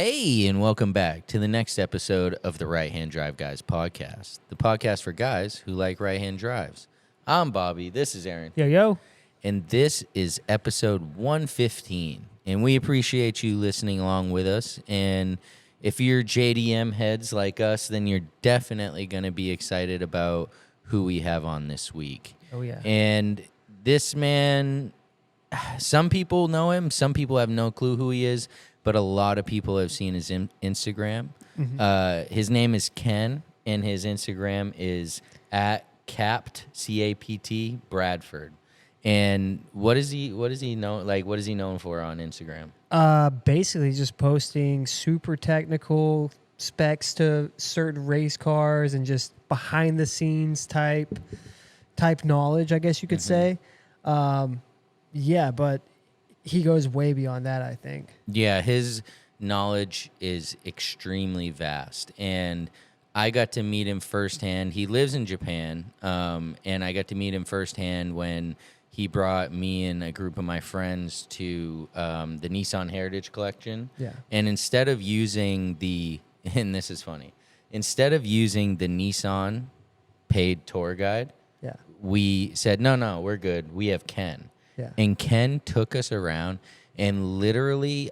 Hey, and welcome back to the next episode of the Right Hand Drive Guys podcast, the podcast for guys who like right hand drives. I'm Bobby. This is Aaron. Yo. And this is episode 115. And we appreciate you listening along with us. And if you're JDM heads like us, then you're definitely going to be excited about who we have on this week. Oh, yeah. And this man, some people know him. Some people have no clue who he is. But a lot of people have seen his Instagram. Mm-hmm. His name is Ken, and his Instagram is at 𝐇𝐀, 𝐶APT, Bradford. And what is he known? Like, what is he known for on Instagram? Basically just posting super technical specs to certain race cars and just behind the scenes type knowledge, I guess you could say. Yeah, but he goes way beyond that, I think. Yeah, his knowledge is extremely vast. And I got to meet him firsthand. He lives in Japan, and I got to meet him firsthand when he brought me and a group of my friends to the Nissan Heritage Collection. Yeah. And instead of using and this is funny, instead of using the Nissan paid tour guide, we said, no, we're good. We have Ken. Yeah. And Ken took us around, and literally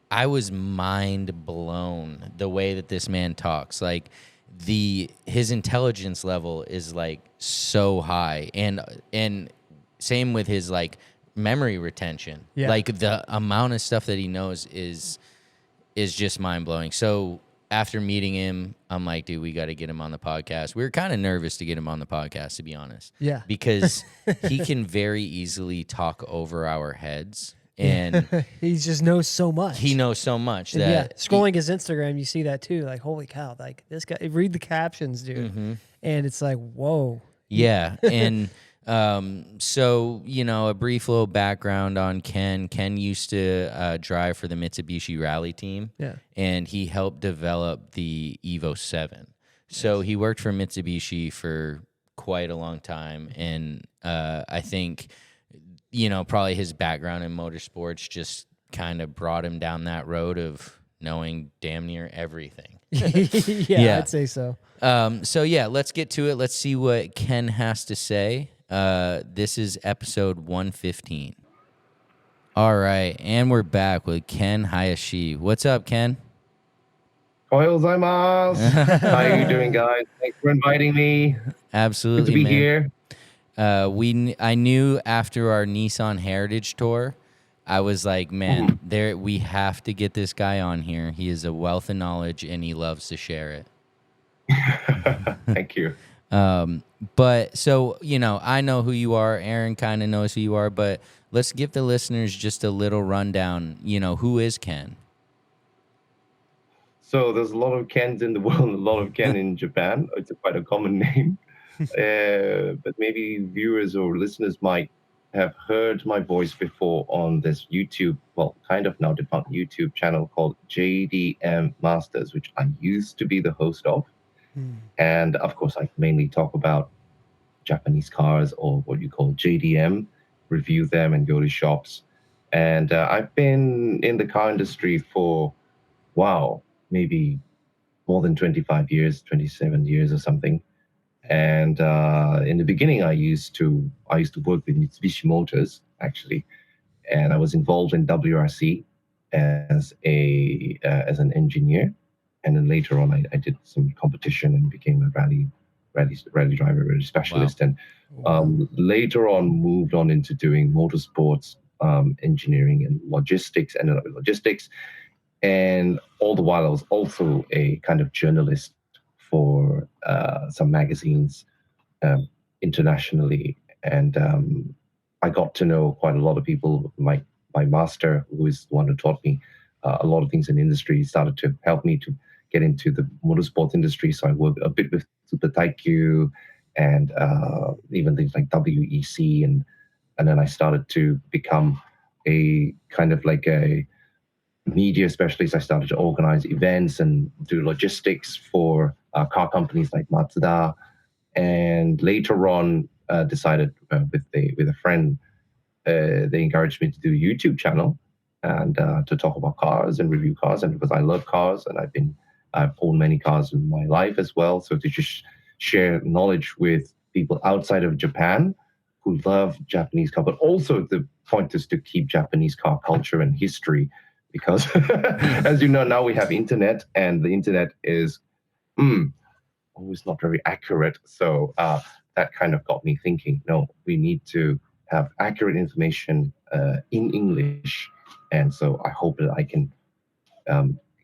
I was mind blown the way that this man talks. Like his intelligence level is like so high, and same with his like memory retention. Yeah. Like the amount of stuff that he knows is just mind blowing. So after meeting him, I'm like, dude, we got to get him on the podcast. We were kind of nervous to get him on the podcast, to be honest. Yeah. Because he can very easily talk over our heads. And he just knows so much. He knows so much that scrolling his Instagram, you see that too. Like, holy cow! Like this guy, read the captions, dude, and it's like, whoa. Yeah, and so a brief little background on Ken. Ken used to drive for the Mitsubishi rally team. Yeah, and he helped develop the Evo 7. So he worked for Mitsubishi for quite a long time, and I think probably his background in motorsports just kind of brought him down that road of knowing damn near everything. yeah, I'd say so. So let's get to it. Let's see what Ken has to say. This is episode 115. All right, and we're back with Ken Hayashi. What's up, Ken? Ohayou gozaimasu. How are you doing, guys? Thanks for inviting me. Absolutely, good to be man. Here. I knew after our Nissan Heritage Tour, I was like, man, we have to get this guy on here. He is a wealth of knowledge, and he loves to share it. Thank you. But so, I know who you are. Aaron kind of knows who you are, but let's give the listeners just a little rundown. Who is Ken? So there's a lot of Kens in the world, a lot of Ken in Japan. It's quite a common name. But maybe viewers or listeners might have heard my voice before on this YouTube, well, kind of now defunct YouTube channel called JDM Masters, which I used to be the host of. And of course, I mainly talk about Japanese cars, or what you call JDM, review them and go to shops. And I've been in the car industry for, maybe more than 25 years, 27 years or something. And in the beginning, I used to work with Mitsubishi Motors, actually. And I was involved in WRC as an engineer. And then later on, I did some competition and became a rally driver, rally specialist. Wow. And later on, moved on into doing motorsports engineering and logistics, ended up with logistics. And all the while, I was also a kind of journalist for some magazines internationally. And I got to know quite a lot of people. My master, who is the one who taught me a lot of things in the industry, started to help me to get into the motorsports industry. So I worked a bit with Super 𝐇𝐀𝐒 and even things like WEC. And then I started to become a kind of like a media specialist. I started to organize events and do logistics for car companies like Mazda. And later on, decided with a friend, they encouraged me to do a YouTube channel. and to talk about cars and review cars. And because I love cars, and I've owned many cars in my life as well. So to just share knowledge with people outside of Japan who love Japanese car, but also the point is to keep Japanese car culture and history, because as you know, now we have internet, and the internet is always not very accurate. So that kind of got me thinking, no, we need to have accurate information in English. And so I hope that I can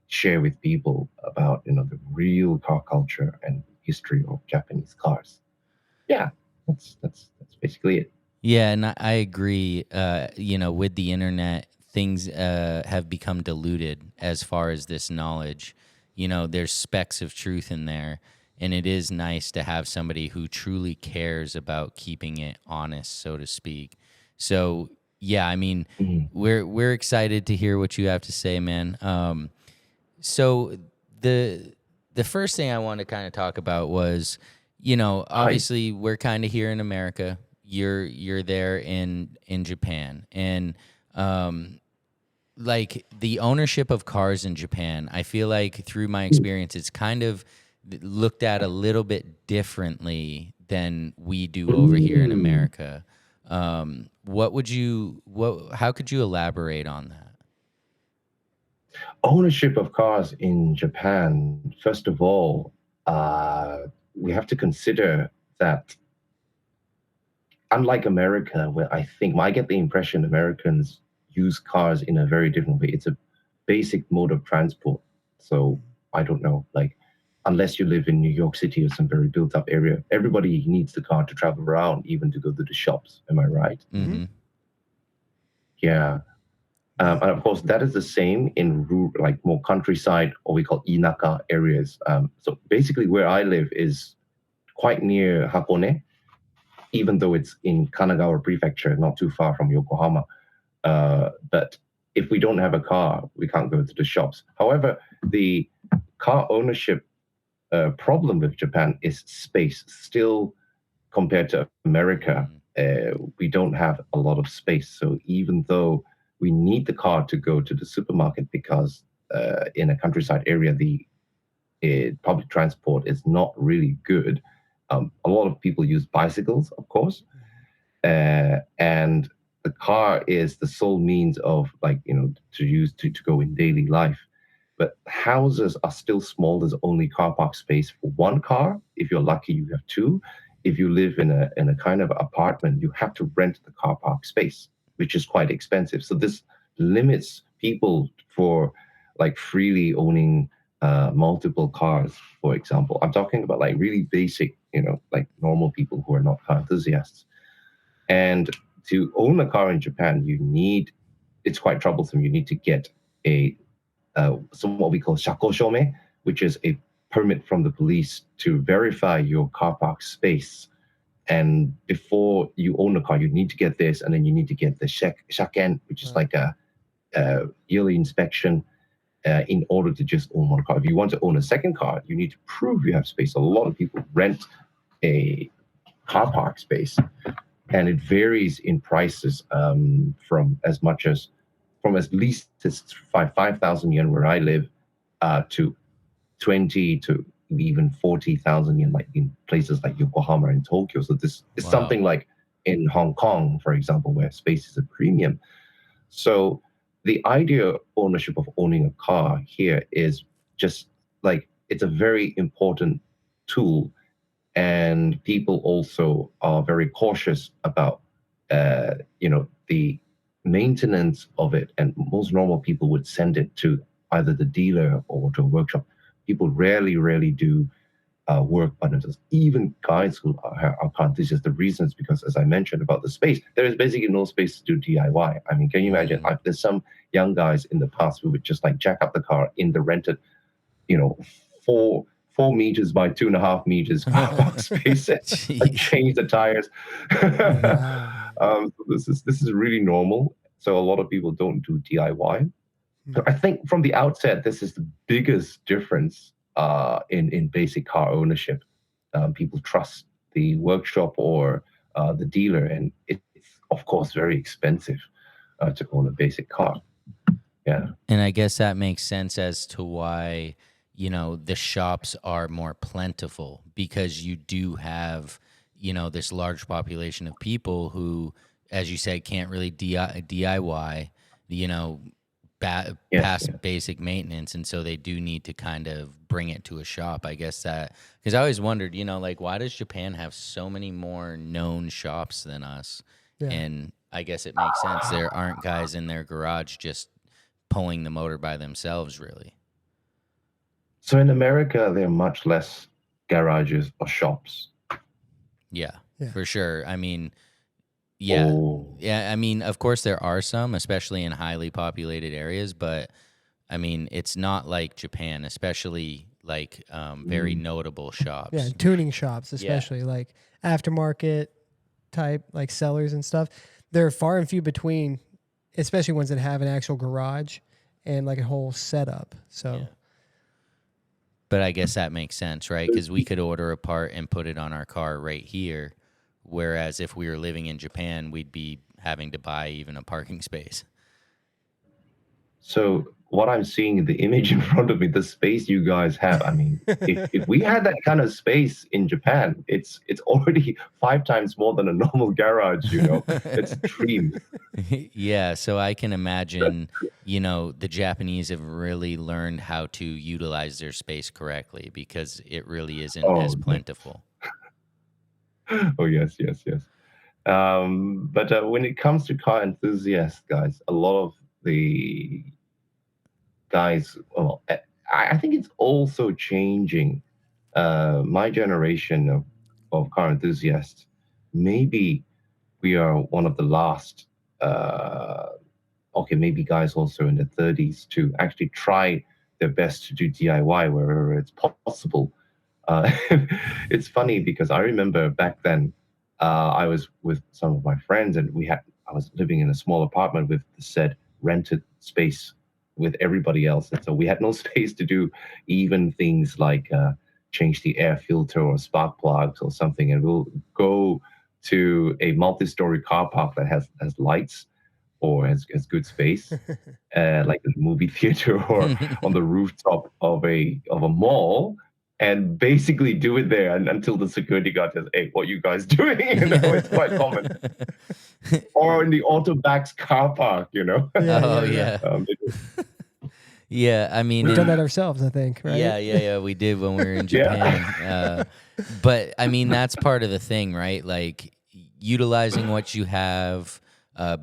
share with people about the real car culture and history of Japanese cars. Yeah, that's basically it. Yeah, and I agree. With the internet, things have become diluted as far as this knowledge. There's specks of truth in there, and it is nice to have somebody who truly cares about keeping it honest, so to speak. So, yeah, I mean, we're excited to hear what you have to say, man. So the first thing I want to kind of talk about was, obviously we're kind of here in America. You're there in Japan, and like the ownership of cars in Japan, I feel like through my experience, it's kind of looked at a little bit differently than we do over here in America. How could you elaborate on that? Ownership of cars in Japan, first of all, we have to consider that unlike America, where I get the impression Americans use cars in a very different way. It's a basic mode of transport. So I don't know, like, unless you live in New York City or some very built up area, everybody needs the car to travel around, even to go to the shops. Am I right? Mm-hmm. Yeah. And of course, that is the same in like more countryside, or we call inaka areas. So basically, where I live is quite near Hakone, even though it's in Kanagawa Prefecture, not too far from Yokohama. But if we don't have a car, we can't go to the shops. However, the car ownership problem with Japan is space. Still, compared to America, we don't have a lot of space. So even though we need the car to go to the supermarket, because in a countryside area, the public transport is not really good. A lot of people use bicycles, of course, and the car is the sole means of, like, to use to go in daily life. But houses are still small. There's only car park space for one car. If you're lucky, you have two. If you live in a kind of apartment, you have to rent the car park space, which is quite expensive. So this limits people for like freely owning multiple cars, for example. I'm talking about like really basic, like normal people who are not car enthusiasts. And to own a car in Japan, it's quite troublesome. You need to get some what we call shakoshome, which is a permit from the police to verify your car park space. And before you own a car, you need to get this, and then you need to get the shaken, which is like a yearly inspection, in order to just own one car. If you want to own a second car, you need to prove you have space. A lot of people rent a car park space, and it varies in prices from as least as 5,000 yen where I live, to 20 to even 40,000 yen, like in places like Yokohama and Tokyo. So this is something like in Hong Kong, for example, where space is a premium. So the idea of owning a car here is just like, it's a very important tool, and people also are very cautious about the maintenance of it. And most normal people would send it to either the dealer or to a workshop. People rarely do work by themselves. Even guys who are car enthusiasts, the reason is because, as I mentioned about the space, there is basically no space to do DIY. I mean, can you imagine? There's some young guys in the past who would just like jack up the car in the rented, 4 meters by 2.5 meters car park space, like change the tires. So this is really normal. So a lot of people don't do DIY. So I think from the outset, this is the biggest difference in basic car ownership. People trust the workshop or the dealer, and it's of course very expensive to own a basic car. Yeah. And I guess that makes sense as to why, the shops are more plentiful, because you do have, this large population of people who, as you said, can't really DIY, Yes. past basic maintenance. And so they do need to kind of bring it to a shop. I guess that, because I always wondered, like, why does Japan have so many more known shops than us? Yeah. And I guess it makes sense. There aren't guys in their garage just pulling the motor by themselves, really. So in America, there are much less garages or shops. Yeah, Yeah. for sure. I mean, yeah. Oh. Yeah, I mean, of course there are some, especially in highly populated areas, but I mean, it's not like Japan, especially like very notable shops. Yeah, tuning shops, especially like aftermarket type, like sellers and stuff. They're far and few between, especially ones that have an actual garage and like a whole setup. So, Yeah. But I guess that makes sense, right? Because we could order a part and put it on our car right here, whereas if we were living in Japan, we'd be having to buy even a parking space. So what I'm seeing, the image in front of me, the space you guys have. I mean, if we had that kind of space in Japan, it's already 5 times more than a normal garage. It's a dream. Yeah, so I can imagine, the Japanese have really learned how to utilize their space correctly, because it really isn't as plentiful. Oh yes, yes, yes. But when it comes to car enthusiasts, guys, a lot of the guys, well, I think it's also changing. My generation of car enthusiasts, maybe we are one of the last, okay, maybe guys also in their 30s to actually try their best to do DIY wherever it's possible. Uh, it's funny because I remember back then, I was with some of my friends, and I was living in a small apartment with the said rented space with everybody else, and so we had no space to do even things like change the air filter or spark plugs or something, and we'll go to a multi-story car park that has lights or has good space, like a movie theater or on the rooftop of a mall, and basically do it there until the security guard says, "Hey, what you guys doing?" It's quite common. Or in the Autobacks car park. Oh, yeah. Yeah, I mean, we've done that ourselves, I think, right? Yeah, we did when we were in Japan. But I mean, that's part of the thing, right? Like utilizing what you have,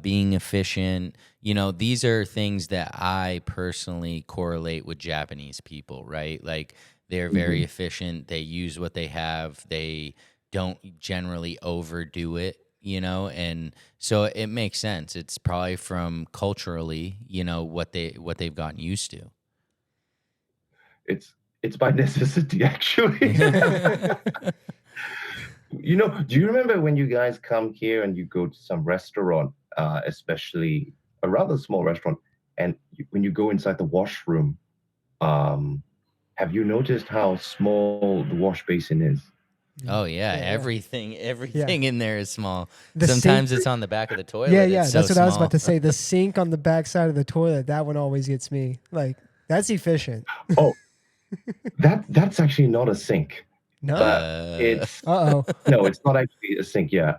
being efficient. These are things that I personally correlate with Japanese people, right? Like they're very efficient. They use what they have. They don't generally overdo it. And so it makes sense. It's probably from culturally, what they've gotten used to. It's by necessity, actually. Do you remember when you guys come here and you go to some restaurant, especially a rather small restaurant, and when you go inside the washroom, have you noticed how small the wash basin is? Oh yeah, everything in there is small. The Sometimes sink- it's on the back of the toilet. Yeah, It's that's so what I was small. about to say. The sink on the back side of the toilet, that one always gets me. Like, that's efficient. Oh, that's actually not a sink. No? But it's Uh-oh. no, it's not actually a sink. Yeah,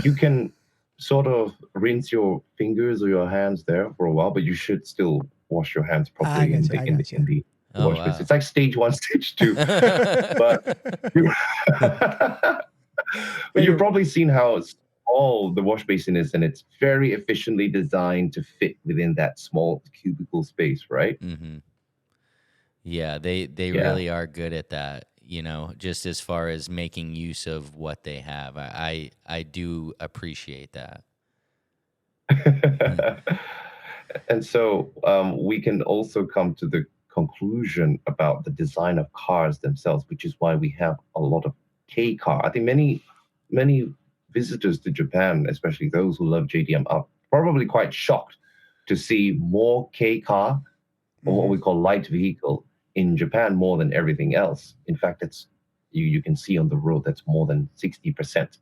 you can sort of rinse your fingers or your hands there for a while, but you should still wash your hands properly in the Oh, wash basin. wow. It's like stage 1, stage 2. But you've probably seen how small the wash basin is, and it's very efficiently designed to fit within that small cubicle space, right? Mm-hmm. Yeah, they Yeah. really are good at that. Just as far as making use of what they have. I do appreciate that. And so we can also come to the conclusion about the design of cars themselves, which is why we have a lot of K car. I think many visitors to Japan, especially those who love JDM, are probably quite shocked to see more K car, or what we call light vehicle, in Japan more than everything else. In fact, it's you can see on the road that's more than 60%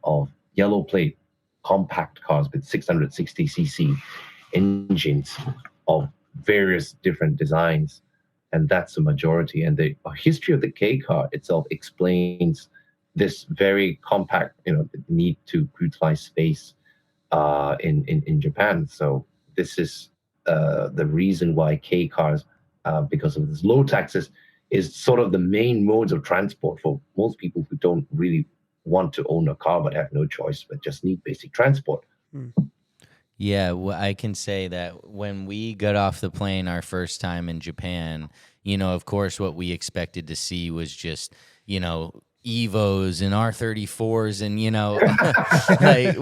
of yellow plate compact cars with 660cc engines of various different designs, and that's the majority. And the history of the K car itself explains this very compact, the need to utilize space in Japan. So this is the reason why K cars, because of this low taxes, is sort of the main modes of transport for most people who don't really want to own a car but have no choice but just need basic transport. Yeah, well, I can say that when we got off the plane our first time in Japan, of course, what we expected to see was just, Evos and R34s and, like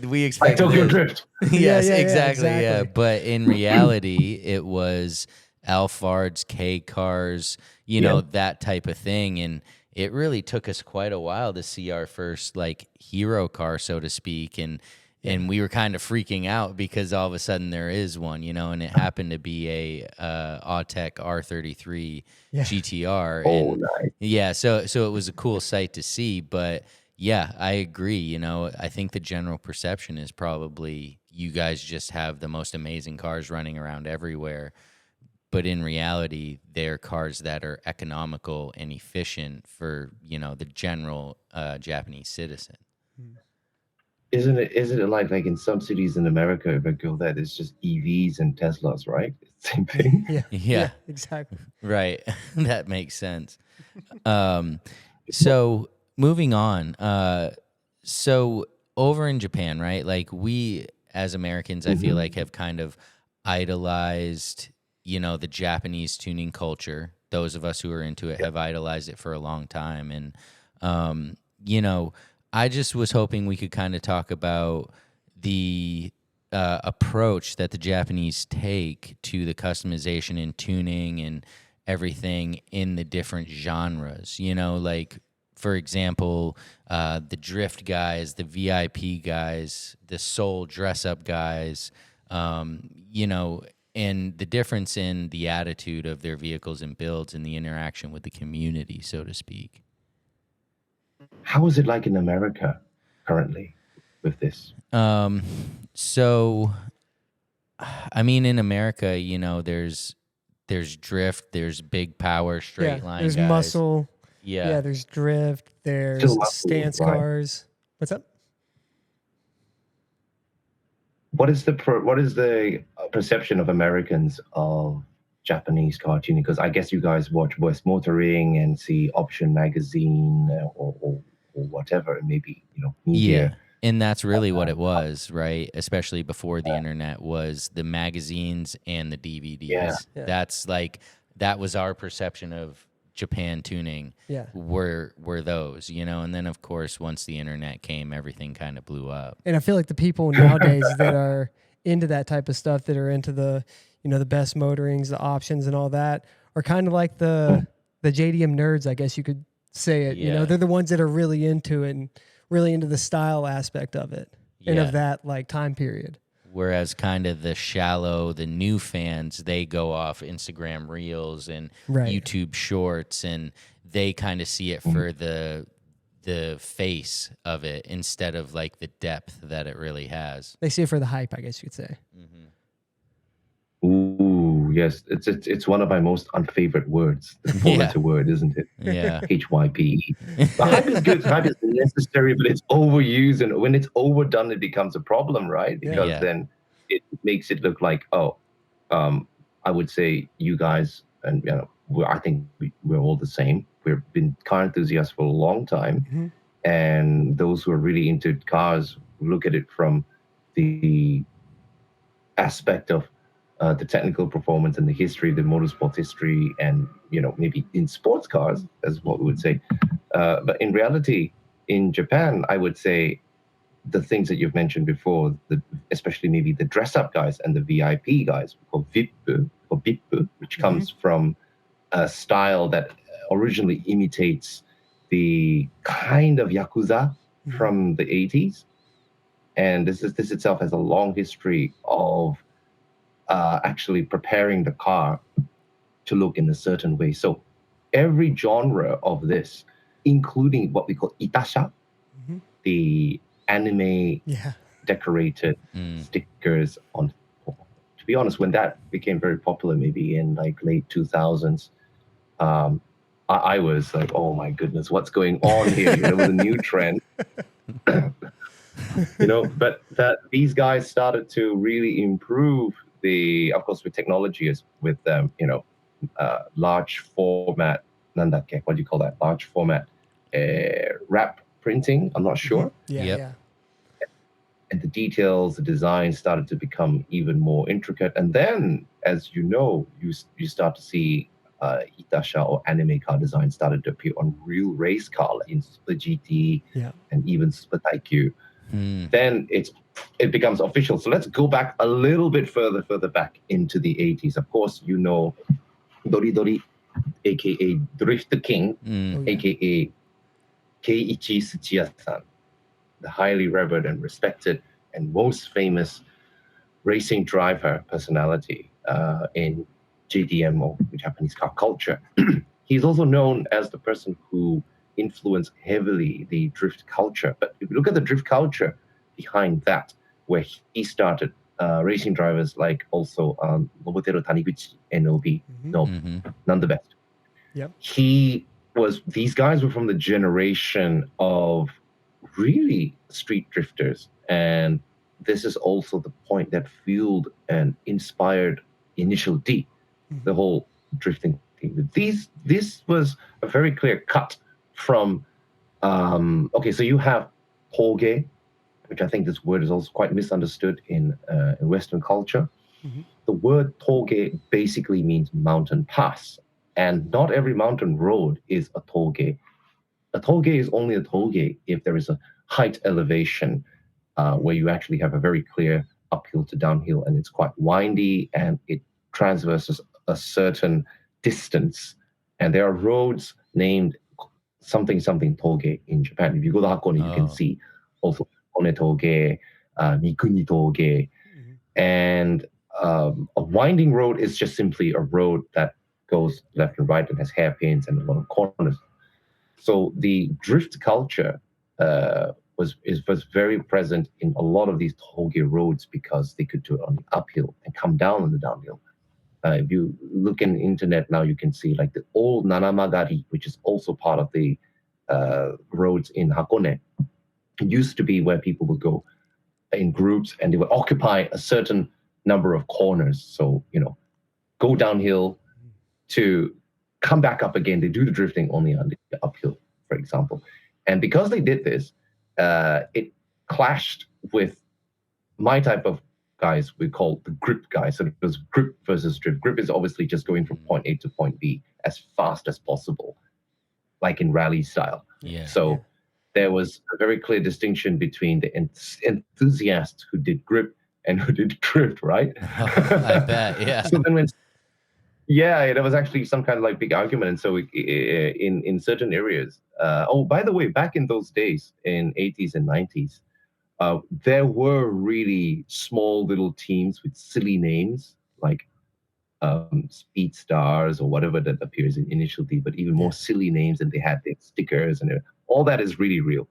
we expected Tokyo Drift. Yes, Yeah, exactly. Yeah. exactly. But in reality, it was Alphard's, K cars, Yeah. that type of thing. And it really took us quite a while to see our first like hero car, so to speak. And we were kind of freaking out because all of a sudden there is one, and it happened to be a Autech R33 Yeah. GTR. Oh, And nice. yeah, so it was a cool sight to see. But yeah, I agree. I think the general perception is probably you guys just have the most amazing cars running around everywhere. But in reality, they're cars that are economical and efficient for, the general Japanese citizen. Isn't it like in some cities in America, if I go there, it's just EVs and Teslas, right? Same thing. Yeah. Yeah. Exactly. Right. That makes sense. So moving on. So over in Japan, right? Like we as Americans, I feel like have kind of idolized, the Japanese tuning culture. Those of us who are into it have idolized it for a long time. And, I just was hoping we could kind of talk about the approach that the Japanese take to the customization and tuning and everything in the different genres. Like for example, the drift guys, the VIP guys, the soul dress up guys, and the difference in the attitude of their vehicles and builds and the interaction with the community, so to speak. How is it like in America currently with this? So, I mean, in America, there's drift, there's big power, straight line There's guys. muscle. Yeah. Yeah, there's drift. There's Still muscle, stance right? cars. What's up? What is the perception of Americans of Japanese car tuning? Because I guess you guys watch West Motoring and see Option Magazine or whatever it may be, media. Yeah. And that's really what it was, right? Especially before the internet, was the magazines and the DVDs. Yeah. That's like, that was our perception of Japan tuning. Yeah. Were those, and then of course once the internet came, everything kind of blew up. And I feel like the people nowadays that are into that type of stuff, that are into the, the best motorings, the options and all that, are kind of like the JDM nerds, I guess you could say it. Yeah. They're the ones that are really into it and really into the style aspect of it and of that like time period. Whereas kind of the shallow, the new fans, they go off Instagram Reels and YouTube Shorts, and they kind of see it for the face of it instead of like the depth that it really has. They see it for the hype, I guess you could say. Ooh, yes, it's one of my most unfavorite words. The four-letter word, isn't it? Yeah. HYPE. The hype is good. Hype is necessary, but it's overused, and when it's overdone, it becomes a problem, right? Because then it makes it look like, I would say you guys, and I think we're all the same. We've been car enthusiasts for a long time, and those who are really into cars look at it from the aspect of the technical performance and the history, the motorsport history, and maybe in sports cars, as what we would say. But in reality, in Japan, I would say the things that you've mentioned before, especially maybe the dress-up guys and the VIP guys, called VIP, or BIP, which comes from a style that originally imitates the kind of Yakuza from the 80s. And this itself has a long history of actually preparing the car to look in a certain way. So every genre of this, including what we call itasha, the anime decorated stickers on be honest, when that became very popular, maybe in like late 2000s, I was like, oh my goodness, what's going on here? You know, it was a new trend. You know, but that these guys started to really improve of course, with technology, is with you know, large format, nandakke, what do you call that? Large format wrap printing. I'm not sure. Yeah, Yep. yeah. And the details, the design started to become even more intricate. And then, as you know, you start to see Itasha or anime car design started to appear on real race car, like in Super GT Yeah. and even Super Taikyu. Hmm. Then it becomes official. So let's go back a little bit further back into the 80s. Of course, you know Dori Dori, aka Drift King, Mm. Oh, yeah. aka Keiichi Tsuchiya-san, the highly revered and respected and most famous racing driver personality in JDM, or Japanese car culture. He's also known as the person who influenced heavily the drift culture. But if you look at the drift culture behind that, where he started, racing drivers like also Nobutero Taniguchi, NOB, no, Mhm. none the best. Yep. These guys were from the generation of really street drifters. And this is also the point that fueled and inspired Initial D, the whole drifting thing. This was a very clear cut from, okay, so you have 𝐇𝐀𝐒, which I think this word is also quite misunderstood in Western culture. The word 𝐇𝐀𝐒 basically means mountain pass. And not every mountain road is a 𝐇𝐀𝐒. A 𝐇𝐀𝐒 is only a 𝐇𝐀𝐒 if there is a height elevation where you actually have a very clear uphill to downhill, and it's quite windy and it transverses a certain distance. And there are roads named something 𝐇𝐀𝐒 in Japan. If you go to Hakone, you can Oh. see also Hakone 𝐇𝐀𝐒, Mikuni 𝐇𝐀𝐒. And a winding road is just simply a road that goes left and right and has hairpins and a lot of corners. So the drift culture was very present in a lot of these 𝐇𝐀𝐒 roads because they could do it on the uphill and come down on the downhill. If you look in the internet now, you can see like the old Nanamagari, which is also part of the roads in Hakone. It used to be where people would go in groups and they would occupy a certain number of corners. So, you know, go downhill to come back up again. They do the drifting only on the uphill, for example. And because they did this, it clashed with my type of guys we call the grip guys. So it was grip versus drift. Grip is obviously just going from point A to point B as fast as possible, like in rally style. Yeah. So there was a very clear distinction between the enthusiasts who did grip and who did drift, right? I bet. Yeah. So then when there was actually some kind of like big argument, and so in certain areas. Oh, by the way, back in those days, in 80s and 90s, there were really small little teams with silly names like Speed Stars or whatever that appears in Initial D, but even more silly names, and they had their stickers and all that is really real.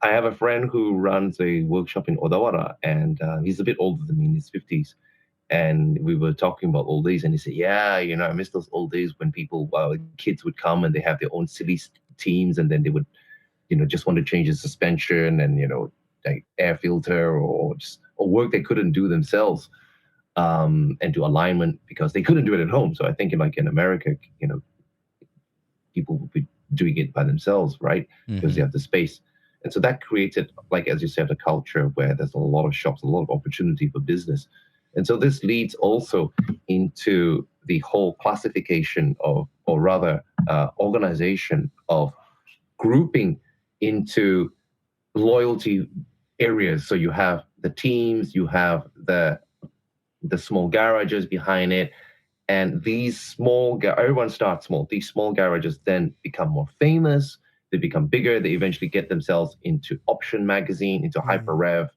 I have a friend who runs a workshop in Odawara, and he's a bit older than me, in his 50s. And we were talking about old days, and he said, "Yeah, you know, I miss those old days when kids would come and they have their own silly teams, and then they would, you know, just want to change the suspension and like air filter or work they couldn't do themselves, and do alignment because they couldn't do it at home. So I think in America, you know, people would be doing it by themselves, right? Because they have the space." And so that created, like, as you said, a culture where there's a lot of shops, a lot of opportunity for business. And so this leads also into the whole classification of, or rather organization of grouping into loyalty areas. So you have the teams, you have the small garages behind it. And these everyone starts small. These small garages then become more famous. They become bigger. They eventually get themselves into Option Magazine, into Hyper Rev,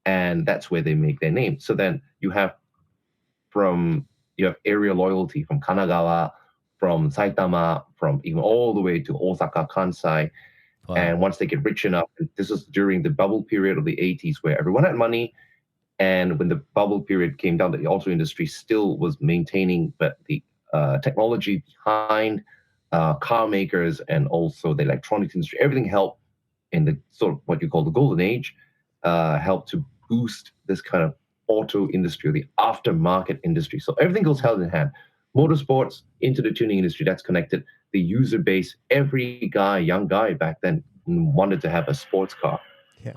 and that's where they make their name. So then you have area loyalty from Kanagawa, from Saitama, from even all the way to Osaka, Kansai. Wow. And once they get rich enough, this was during the bubble period of the 80s where everyone had money And when the bubble period came down, the auto industry still was maintaining, but the technology behind car makers and also the electronics industry, everything helped in the sort of what you call the golden age, helped to boost this kind of auto industry, or the aftermarket industry. So everything goes hand in hand. Motorsports into the tuning industry, that's connected. The user base, every guy, young guy back then wanted to have a sports car. Yeah.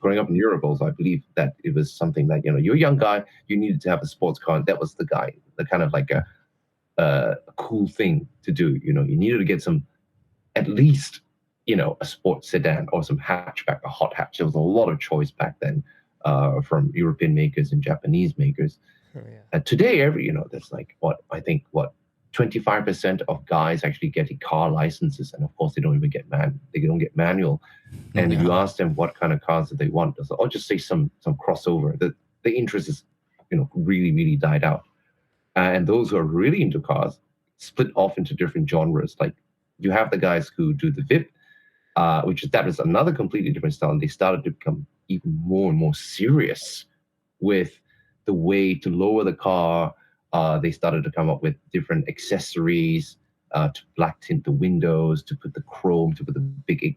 Growing up in Europe, also, I believe that it was something like, you're a young guy, you needed to have a sports car. And that was the guy, the kind of like a cool thing to do. You needed to get some, at least, a sports sedan or some hatchback, a hot hatch. There was a lot of choice back then from European makers and Japanese makers. Oh, yeah. Today, there's like 25% of guys actually getting car licenses, and of course they don't even get manual. And you ask them what kind of cars that they want, I'll just say some crossover. The interest is, really, really died out. And those who are really into cars split off into different genres. Like you have the guys who do the VIP, that is another completely different style, and they started to become even more and more serious with the way to lower the car. They started to come up with different accessories to black tint the windows, to put the chrome, to put the big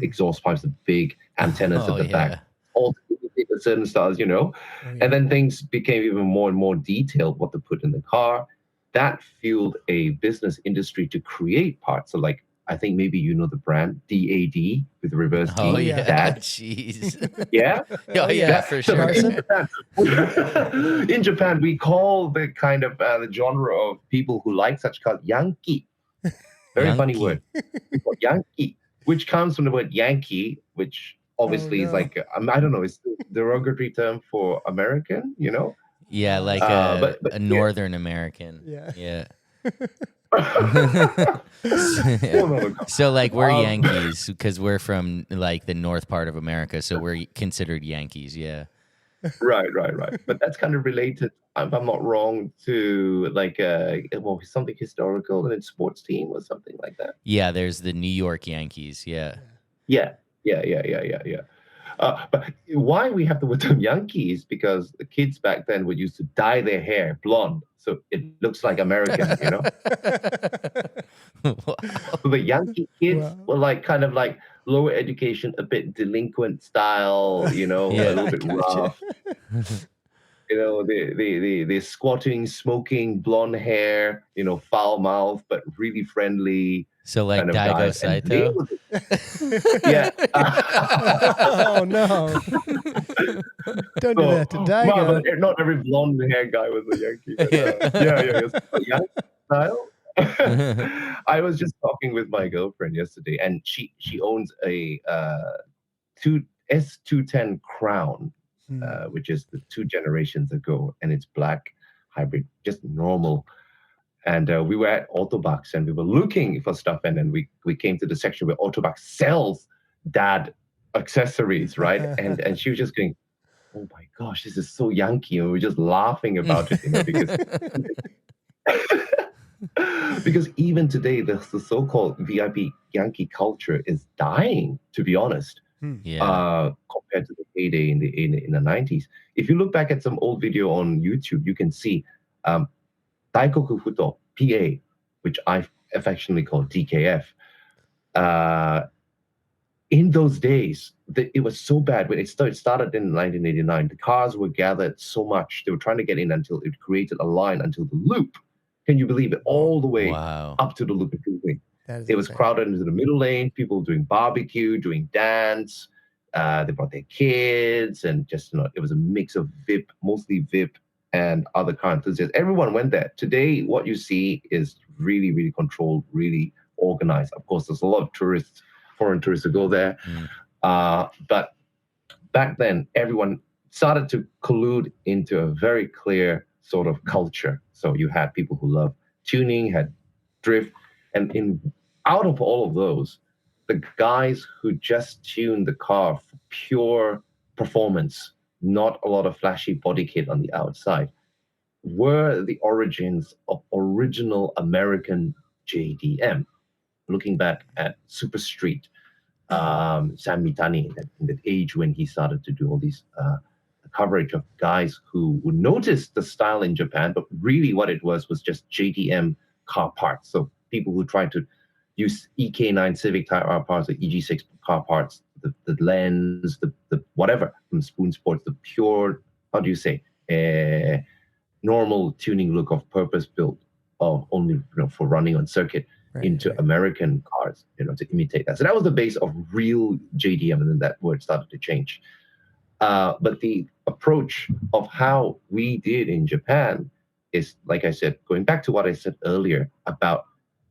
exhaust pipes, the big antennas at the back, all to certain styles, Oh, yeah. And then things became even more and more detailed what to put in the car. That fueled a business industry to create parts. So like, I think maybe the brand DAD with reverse D. Oh, yeah. Dad. Jeez. Yeah? Oh, yeah, for So sure. in Japan, we call the kind of the genre of people who like such cars Yankee. Very funny Yankee. word. We call Yankee, which comes from the word Yankee, which obviously is like, I don't know, it's the derogatory term for American, Yeah, like but a Northern American. Yeah. Yeah. No. So like we're Yankees because we're from like the north part of America, so we're considered Yankees. Yeah. Right. But that's kind of related, if I'm not wrong, to like something historical in a sports team or something like that. Yeah, there's the New York Yankees. Yeah. Yeah. But why we have the word term Yankees? Because the kids back then would used to dye their hair blonde, so it looks like American, Wow. So the Yankee kids Wow. were like kind of like lower education, a bit delinquent style, a little bit rough. They're squatting, smoking, blonde hair, foul mouth, but really friendly. So like kind of Daigo guys. And they Saito. were yeah. Oh no! Don't do that to Daigo. But not every blonde hair guy was a Yankee. But, Yankee style. I was just talking with my girlfriend yesterday, and she owns a S210 Crown, which is the 2 generations ago, and it's black hybrid, just normal. And we were at Autobox, and we were looking for stuff, and then we came to the section where Autobox sells dad accessories, right? and she was just going, "Oh my gosh, this is so Yankee," and we were just laughing about it, because even today, the so-called VIP Yankee culture is dying, to be honest. Yeah. Compared to the heyday in the 90s. If you look back at some old video on YouTube, you can see Daikoku Futo PA, which I affectionately call DKF. In those days, it was so bad. When it started in 1989, the cars were gathered so much. They were trying to get in until it created a line until the loop. Can you believe it? All the way up to the loop. It was crowded into the middle lane, people doing barbecue, doing dance. They brought their kids, and just, it was a mix of VIP, mostly VIP, and other car enthusiasts. Everyone went there. Today, what you see is really, really controlled, really organized. Of course, there's a lot of tourists, foreign tourists who go there. But back then, everyone started to collude into a very clear sort of culture. So you had people who loved tuning, had drift, and out of all of those, the guys who just tuned the car for pure performance, not a lot of flashy body kit on the outside, were the origins of original American JDM. Looking back at Super Street, Sam Mitani, in that age when he started to do all these coverage of guys who would notice the style in Japan, but really what it was just JDM car parts. So people who tried to use EK9 Civic Type R parts, the EG6 car parts, the lens, the whatever from Spoon Sports, the pure, how do you say, normal tuning look of purpose built of only for running on circuit into American cars, to imitate that. So that was the base of real JDM, and then that word started to change. But the approach of how we did in Japan is, like I said, going back to what I said earlier about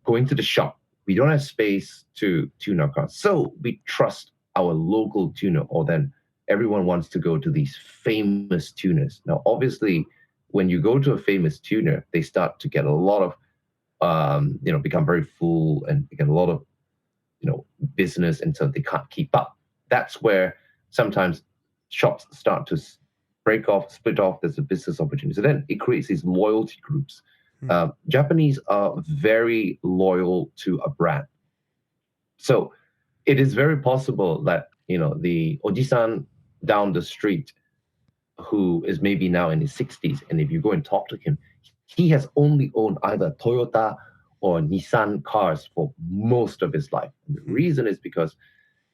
going to the shop. We don't have space to tune our cars. So we trust our local tuner, or then everyone wants to go to these famous tuners. Now, obviously, when you go to a famous tuner, they start to get a lot of, become very full and get a lot of, business, and so they can't keep up. That's where sometimes shops start to break off, split off. There's a business opportunity. So then it creates these loyalty groups. Japanese are very loyal to a brand. So it is very possible that, the Ojisan down the street who is maybe now in his 60s, and if you go and talk to him, he has only owned either Toyota or Nissan cars for most of his life. And the reason is because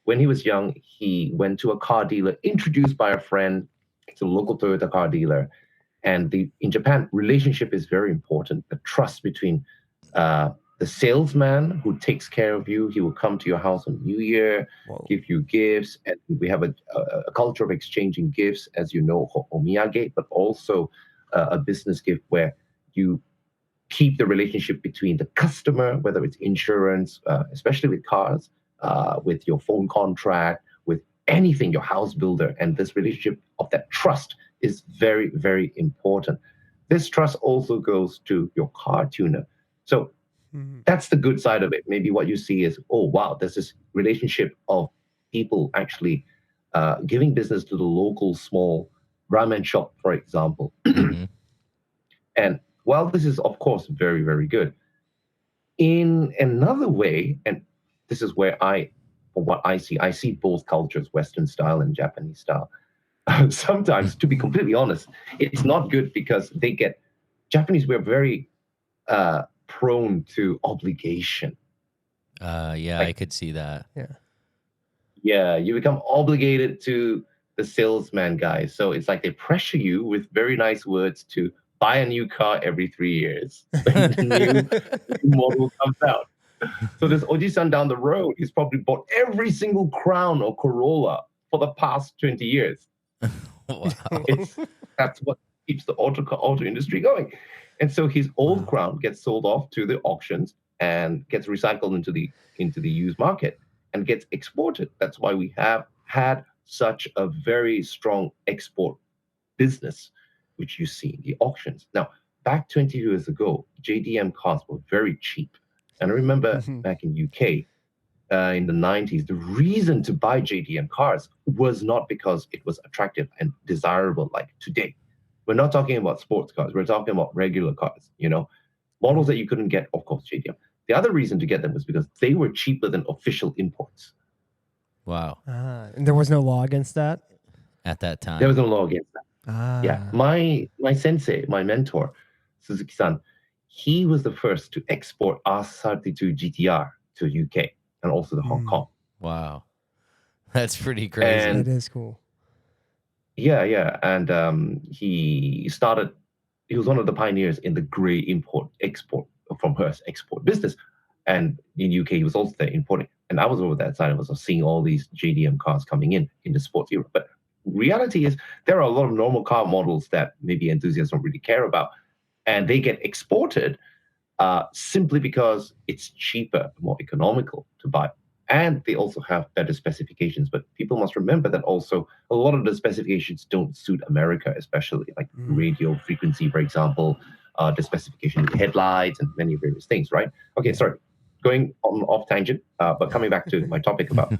when he was young, he went to a car dealer, introduced by a friend to a local Toyota car dealer. And in Japan, relationship is very important. The trust between the salesman who takes care of you. He will come to your house on New Year, give you gifts. And we have a culture of exchanging gifts, as you know, omiyage, but also a business gift where you keep the relationship between the customer, whether it's insurance, especially with cars, with your phone contract, with anything, your house builder. And this relationship of that trust is very, very important. This trust also goes to your car tuner. So that's the good side of it. Maybe what you see is, oh, wow, there's this relationship of people actually giving business to the local small ramen shop, for example. And while this is, of course, very, very good, in another way, and this is where from what I see both cultures, Western style and Japanese style. Sometimes, to be completely honest, it's not good because Japanese, we're very prone to obligation. I could see that. Yeah, you become obligated to the salesman guy. So it's like they pressure you with very nice words to buy a new car every 3 years. the new model comes out. So this Oji-san down the road, he's probably bought every single Crown or Corolla for the past 20 years. Wow. That's what keeps the auto industry going. And so his old Crown gets sold off to the auctions and gets recycled into the used market and gets exported. That's why we have had such a very strong export business, which you see in the auctions. Now, back 20 years ago, JDM cars were very cheap. And I remember back in UK, in the 90s, the reason to buy JDM cars was not because it was attractive and desirable like today. We're not talking about sports cars. We're talking about regular cars, models that you couldn't get, of course, JDM. The other reason to get them was because they were cheaper than official imports. Wow. And there was no law against that? At that time. There was no law against that. Yeah. My sensei, my mentor, Suzuki-san, he was the first to export R32 GTR to UK and also to Hong Kong. Wow. That's pretty crazy. That is cool. Yeah. And he was one of the pioneers in the grey export from Hearst export business. And in UK, he was also there importing. And I was over that side. I was seeing all these JDM cars coming in the sports era. But reality is there are a lot of normal car models that maybe enthusiasts don't really care about. And they get exported simply because it's cheaper, more economical to buy. And they also have better specifications. But people must remember that also a lot of the specifications don't suit America, especially like radio frequency, for example, the specification of the headlights and many various things, right? Okay, sorry, going off tangent, but coming back to my topic about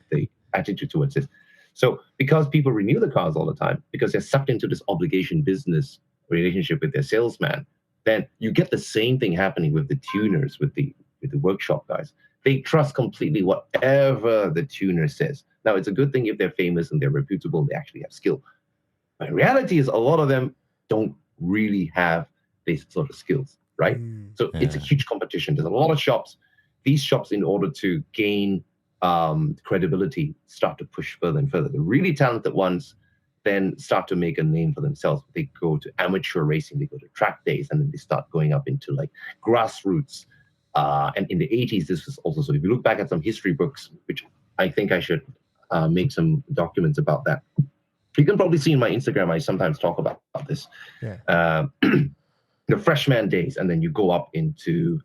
the attitude towards this. So because people renew the cars all the time, because they're sucked into this obligation business relationship with their salesman, then you get the same thing happening with the tuners, with the workshop guys. They trust completely whatever the tuner says. Now, it's a good thing if they're famous and they're reputable, they actually have skill. But in reality is a lot of them don't really have these sort of skills, right? So it's a huge competition. There's a lot of shops. These shops, in order to gain credibility, start to push further and further. The really talented ones then start to make a name for themselves. They go to amateur racing, they go to track days, and then they start going up into like grassroots. And in the 80s, this was also, so if you look back at some history books, which I think I should make some documents about that. You can probably see in my Instagram, I sometimes talk about this. Yeah. The freshman days, and then you go up into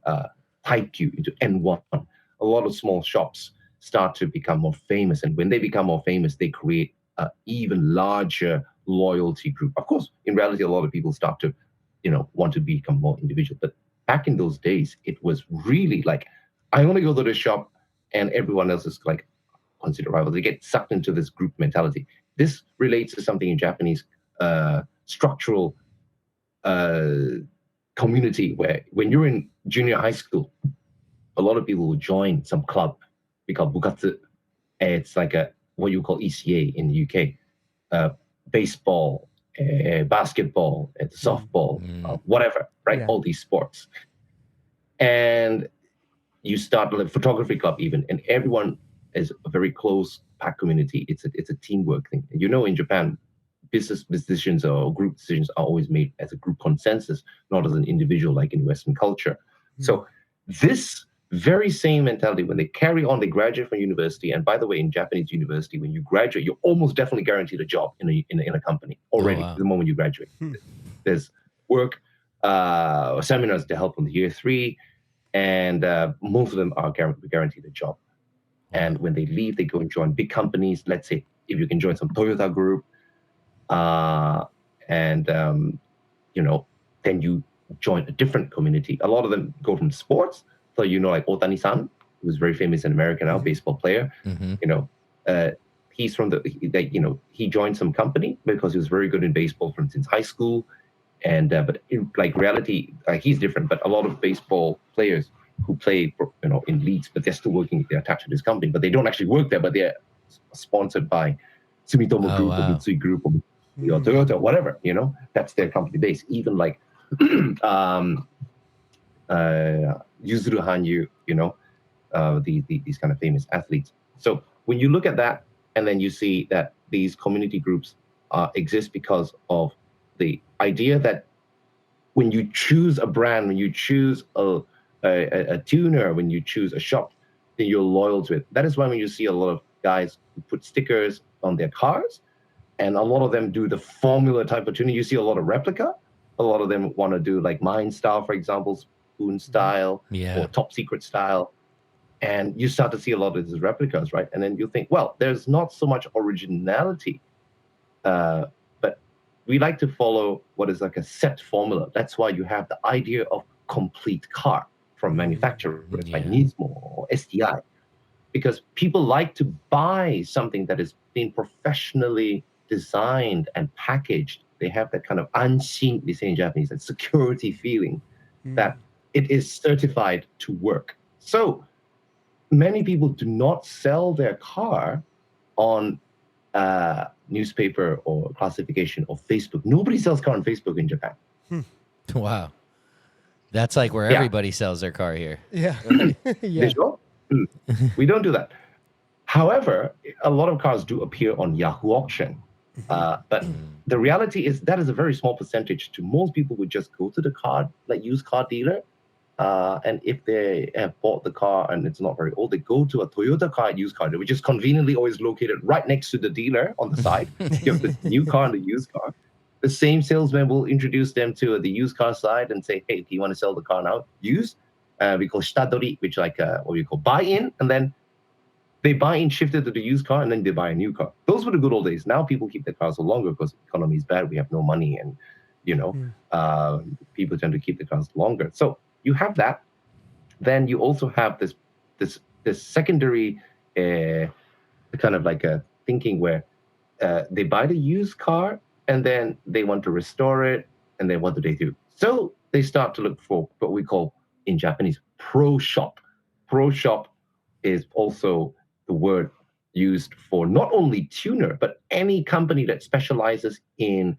𝐇𝐀𝐒𝐇𝐓, into N1. A lot of small shops start to become more famous. And when they become more famous, they create an even larger loyalty group. Of course, in reality, a lot of people start to, want to become more individual. But back in those days, it was really like, I want to go to the shop and everyone else is like considered rivals. They get sucked into this group mentality. This relates to something in Japanese structural community where when you're in junior high school, a lot of people will join some club we call bukatsu. It's like what you call ECA in the UK. Baseball, basketball, softball, whatever, right? Yeah. All these sports. And you start like photography club even, and everyone is a very close pack community. It's a teamwork thing. In Japan, business decisions or group decisions are always made as a group consensus, not as an individual like in Western culture. So this very same mentality, when they carry on, they graduate from university. And by the way, in Japanese university, when you graduate, you're almost definitely guaranteed a job in a company already. The moment you graduate. There's work, seminars to help on the year 3, and most of them are guaranteed a job. And when they leave, they go and join big companies. Let's say if you can join some Toyota group, then you join a different community. A lot of them go from sports. So like Otani-san, who's very famous in America now, baseball player. He's from he joined some company because he was very good in baseball since high school. And but in reality, he's different. But a lot of baseball players who play in leagues, but they're still working, they're attached to this company, but they don't actually work there, but they're sponsored by Sumitomo Group or Mitsui Group or Toyota, whatever, that's their company base. Even like Yuzuru Hanyu, these kind of famous athletes. So when you look at that, and then you see that these community groups exist because of the idea that when you choose a brand, when you choose a tuner, when you choose a shop, then you're loyal to it. That is why when you see a lot of guys who put stickers on their cars, and a lot of them do the formula type of tuning, you see a lot of replica. A lot of them want to do like mine style, for example, spoon style, or top secret style. And you start to see a lot of these replicas, right? And then you think, well, there's not so much originality, but we like to follow what is like a set formula. That's why you have the idea of complete car from manufacturers like Nismo or STI, because people like to buy something that is being professionally designed and packaged. They have that kind of anshin, they say in Japanese, that security feeling that it is certified to work. So many people do not sell their car on newspaper or classification or Facebook. Nobody sells car on Facebook in Japan. Wow. That's like where everybody sells their car here. Yeah. We don't do that. However, a lot of cars do appear on Yahoo Auction. But the reality is that is a very small percentage. To most people would just go to the car, like used car dealer. And if they have bought the car and it's not very old, they go to a Toyota car used car dealer, which is conveniently always located right next to the dealer on the side. You have the new car and the used car. The same salesman will introduce them to the used car side and say, hey, do you want to sell the car now? Used? We call shitadori, which like what we call buy-in. And then they buy in, shift it to the used car, and then they buy a new car. Those were the good old days. Now people keep their cars for longer because the economy is bad. We have no money, and people tend to keep the cars longer. So you have that. Then you also have this secondary kind of like a thinking where they buy the used car and then they want to restore it, and then what do they do? So they start to look for what we call in Japanese pro shop. Pro shop is also the word used for not only tuner, but any company that specializes in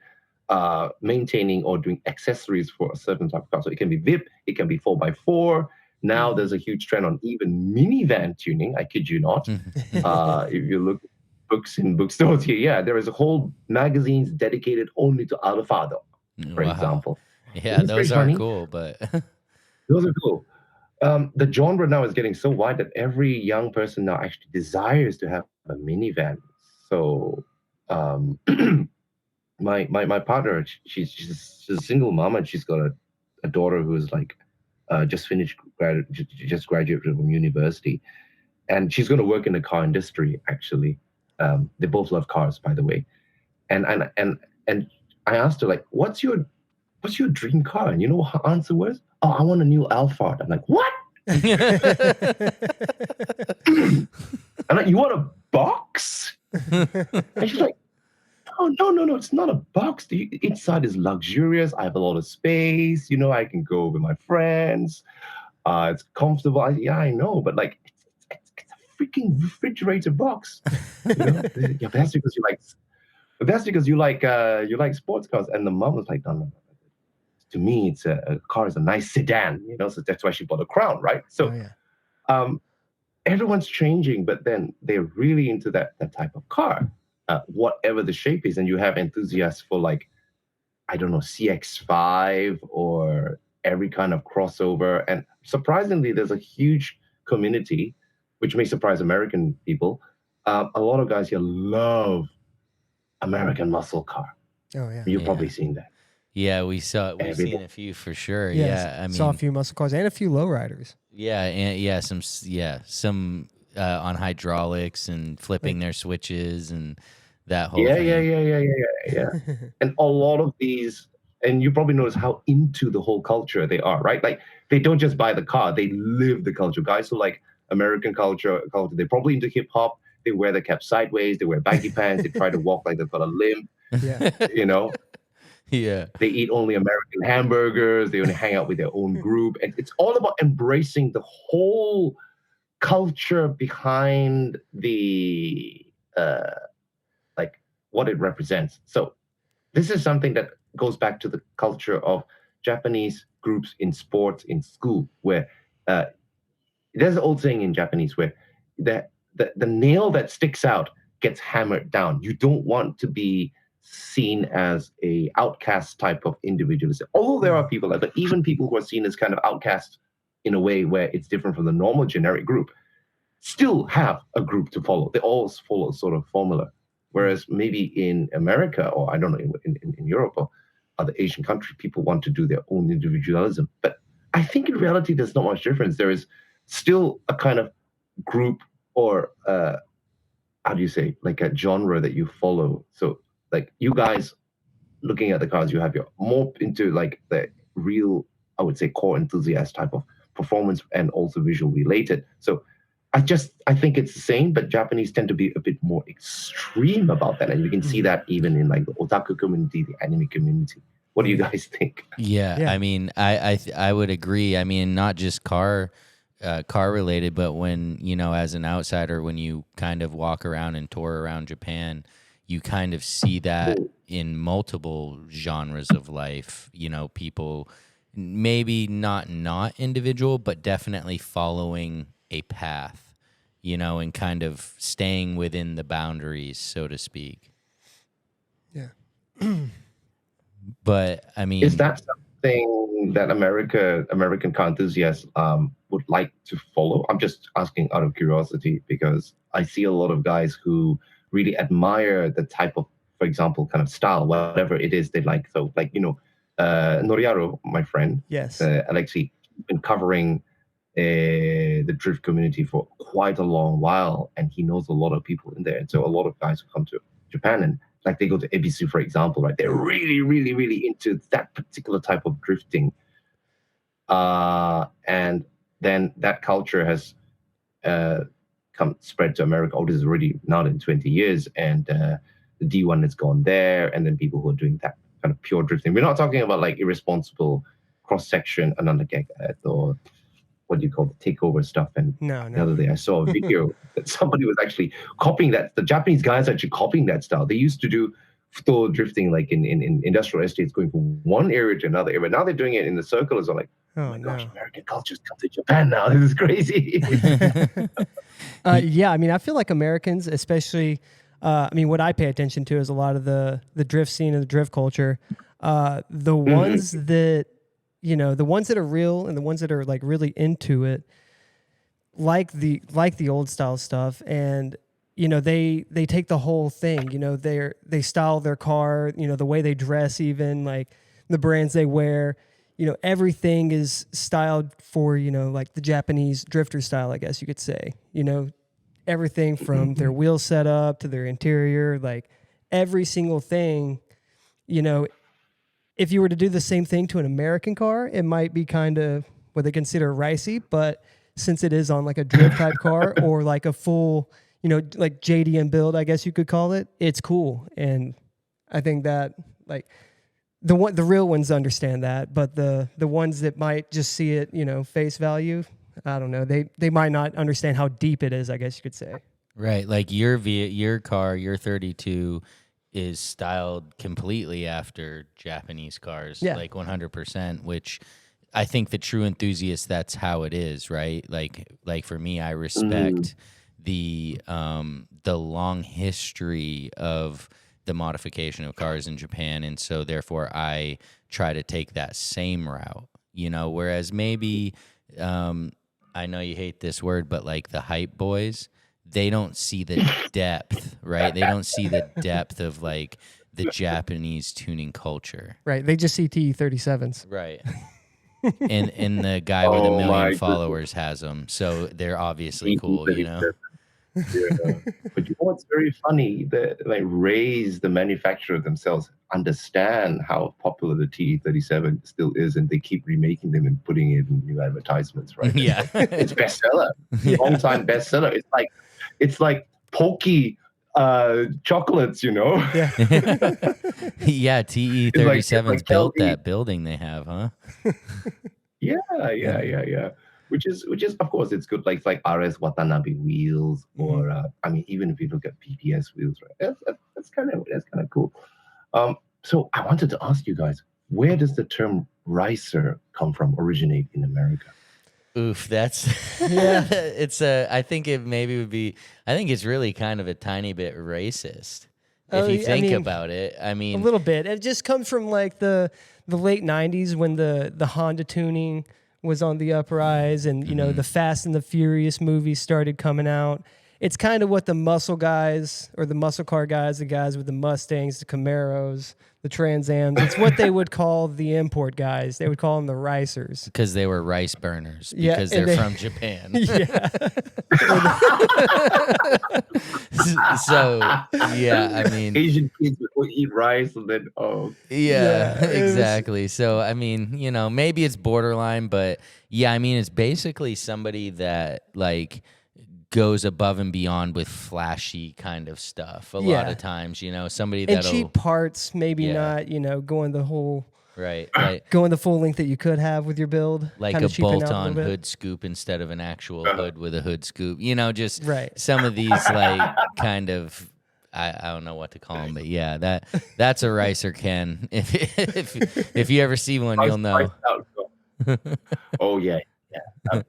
maintaining or doing accessories for a certain type of car. So it can be VIP, it can be 4x4. Now there's a huge trend on even minivan tuning. I kid you not. If you look at books in bookstores here, yeah, there is a whole magazines dedicated only to Alfado, for example. Yeah, It's those very are funny. cool, but Those are cool. The genre now is getting so wide that every young person now actually desires to have a minivan. So um, my partner, she's a single mom, and she's got a daughter who's like just graduated from university, and she's going to work in the car industry. Actually, they both love cars, by the way. And I asked her, like, what's your dream car? And you know what her answer was? Oh, I want a new Alphard. I'm like, what? I'm like, you want a box? And she's like, oh, no, it's not a box. Inside is luxurious. I have a lot of space. I can go with my friends. It's comfortable. Yeah, I know, but like, it's a freaking refrigerator box. Yeah, that's because you like sports cars. And the mom was like, no. To me, it's a car is a nice sedan. So that's why she bought a Crown, right? So, everyone's changing, but then they're really into that type of car, whatever the shape is. And you have enthusiasts for, like, I don't know, CX-5 or every kind of crossover. And surprisingly, there's a huge community, which may surprise American people. A lot of guys here love American muscle car. Oh yeah, You've probably seen that. Yeah, we've seen a few for sure. Yeah, I mean, saw a few muscle cars and a few lowriders. Yeah, and some on hydraulics and flipping their switches and that whole thing. Yeah. And a lot of these, and you probably notice how into the whole culture they are, right? Like, they don't just buy the car, they live the culture. Guys who like American culture, they're probably into hip hop. They wear the cap sideways, they wear baggy pants, they try to walk like they've got a limp. Yeah. Yeah. They eat only American hamburgers. They only hang out with their own group. And it's all about embracing the whole culture behind the, like, what it represents. So this is something that goes back to the culture of Japanese groups in sports, in school, where there's an old saying in Japanese where the nail that sticks out gets hammered down. You don't want to be seen as a outcast type of individualist. Although there are people like that, even people who are seen as kind of outcasts in a way where it's different from the normal generic group, still have a group to follow. They all follow a sort of formula. Whereas maybe in America, or I don't know, in Europe or other Asian countries, people want to do their own individualism. But I think in reality, there's not much difference. There is still a kind of group or how do you say, like a genre that you follow. So like you guys looking at the cars, you have your more into like the real, I would say, core enthusiast type of performance and also visual related. So I think it's the same, but Japanese tend to be a bit more extreme about that. And you can see that even in like the otaku community, the anime community. What do you guys think? Yeah. I mean, I would agree. I mean, not just car related, but when, as an outsider, when you kind of walk around and tour around Japan, you kind of see that in multiple genres of life, people maybe not individual, but definitely following a path, and kind of staying within the boundaries, so to speak. Yeah. But I mean, is that something that American car enthusiasts would like to follow? I'm just asking out of curiosity because I see a lot of guys who really admire the type of, for example, kind of style, whatever it is they like. So, like, Noriaro, my friend, yes, Alexi, been covering the drift community for quite a long while, and he knows a lot of people in there. And so a lot of guys who come to Japan and like they go to Ebisu, for example, right? They're really, really, really into that particular type of drifting. And then that culture has spread to America. Oh, this is already now in 20 years, and the D1 has gone there, and then people who are doing that kind of pure drifting. We're not talking about like irresponsible cross-section, or what do you call it, takeover stuff. And No, the other no. day I saw a video that somebody was actually copying that. The Japanese guys are actually copying that style. They used to do full drifting like in industrial estates, going from one area to another area. Now they're doing it in the circles. I'm like, oh my gosh, no. American culture's come to Japan now. This is crazy. Yeah, I mean, I feel like Americans, especially, I mean, what I pay attention to is a lot of the drift scene and the drift culture. The ones that, you know, the ones that are real and the ones that are like really into it, like the old style stuff, and you know, they take the whole thing. You know, they style their car. You know, the way they dress, even like the brands they wear. You know, everything is styled for, you know, like the Japanese drifter style, I guess you could say. You know, everything from their wheel setup to their interior, like every single thing. You know, if you were to do the same thing to an American car, it might be kind of what they consider ricey, but since it is on like a drift type car or like a full, you know, like JDM build, I guess you could call it, it's cool. And I think that like the real ones understand that, but the ones that might just see it, you know, face value, I don't know. They might not understand how deep it is, I guess you could say. Right, like your car, your 32 is styled completely after Japanese cars, Yeah. like 100%, which I think the true enthusiast, that's how it is, right? Like for me, I respect the long history of the modification of cars in Japan, and so therefore I try to take that same route, you know, whereas maybe I know you hate this word, but like the hype boys, they don't see the depth, right? They don't see the depth of like the Japanese tuning culture. Right. They just see TE37s. Right. And the guy with a million followers has them, so they're obviously cool, you know? Yeah. But you know what's very funny? That like Ray's, the manufacturer themselves, understand how popular the TE37 still is, and they keep remaking them and putting it in new advertisements, right? Yeah. It's bestseller, long time bestseller. It's like pokey chocolates, you know? Yeah. Yeah, TE37's like built healthy. that building they have, huh? Yeah. Which is of course it's good. Like RS Watanabe wheels, or I mean, even if you look at PPS wheels, right? That's kind of cool. So I wanted to ask you guys, where does the term ricer come from? Originate in America? Oof, that's Yeah. I think it maybe would be. I think it's really kind of a tiny bit racist if Oh, you I think mean, about it. I A mean, little bit. It just comes from like the late '90s when the Honda tuning was on the uprise, and you know the Fast and the Furious movies started coming out. It's kind of what the muscle guys or the muscle car guys, the guys with the Mustangs, the Camaros, the Trans Ams. It's what they would call the import guys. They would call them the ricers. because they were rice burners, Yeah, because and they're they- from Japan. Yeah. So yeah, I mean, Asian kids would eat rice, and then yeah, Yeah, it was- exactly. So I mean, you know, maybe it's borderline, but yeah, I mean, it's basically somebody that like goes above and beyond with flashy kind of stuff. A lot Yeah. of times, you know, somebody And that'll cheap parts, maybe Yeah. not, you know, going the full length that you could have with your build. like kinda a cheapen out a bolt-on little bit. hood scoop instead of an actual hood with a hood scoop. You know, just Right. some of these like kind of I don't know what to call them, but yeah, that's a ricer, Ken. If you ever see one, you'll know. Oh yeah.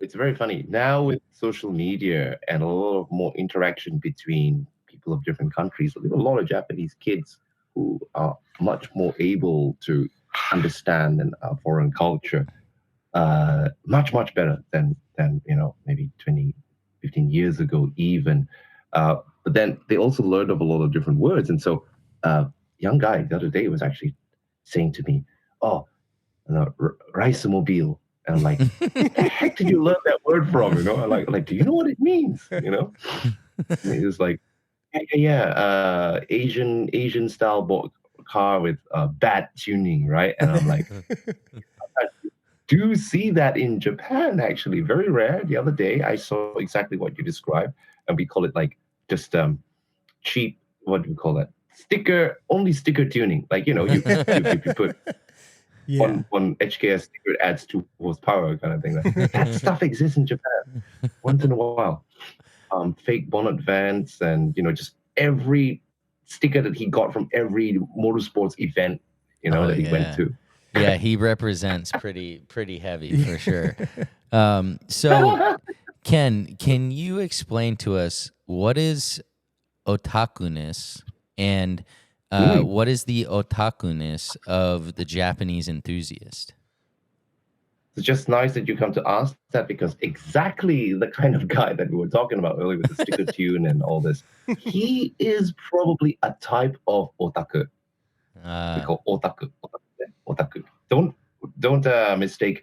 It's very funny now with social media and a lot of more interaction between people of different countries. There are a lot of Japanese kids who are much more able to understand foreign culture, much better than you know, maybe 20, 15 years ago even. But then they also learned of a lot of different words, and so young guy the other day was actually saying to me, "Oh, rice mobile." And I'm like, the heck did you learn that word from? You know, like, do you know what it means? You know, and he was like, yeah, Asian style car with bad tuning, right? And I'm like, I do see that in Japan, actually, very rare. The other day, I saw exactly what you described, and we call it like just cheap. What do we call that? Sticker tuning. Like, you know, you put Yeah. one HKS secret adds 2 horsepower kind of thing. That stuff exists in Japan once in a while. Fake bonnet vents and, just every sticker that he got from every motorsports event, that he went to. Yeah, he represents pretty heavy for sure. So Ken, can you explain to us what is otakuness and what is the otakuness of the Japanese enthusiast? It's just nice that you come to ask that, because exactly the kind of guy that we were talking about earlier with the sticker tune and all this, he is probably a type of otaku. We call otaku. Otaku. Don't mistake.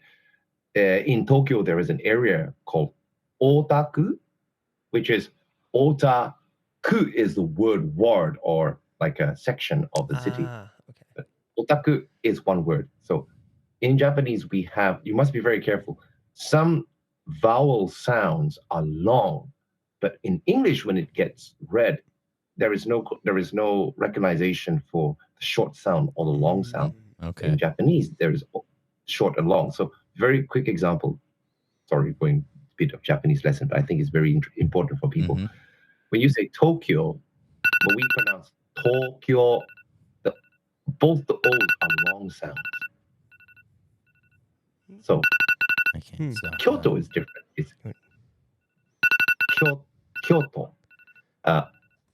In Tokyo, there is an area called otaku, which is otaku is the ward or like a section of the city. Okay. But otaku is one word. So in Japanese, you must be very careful. Some vowel sounds are long, but in English, when it gets read, there is no recognition for the short sound or the long sound. Okay. In Japanese, there is short and long. So very quick example. Sorry, going a bit of Japanese lesson, but I think it's very important for people. When you say Tokyo, when we pronounce Tokyo, both the O's are long sounds. So Kyoto is different. It's Kyoto.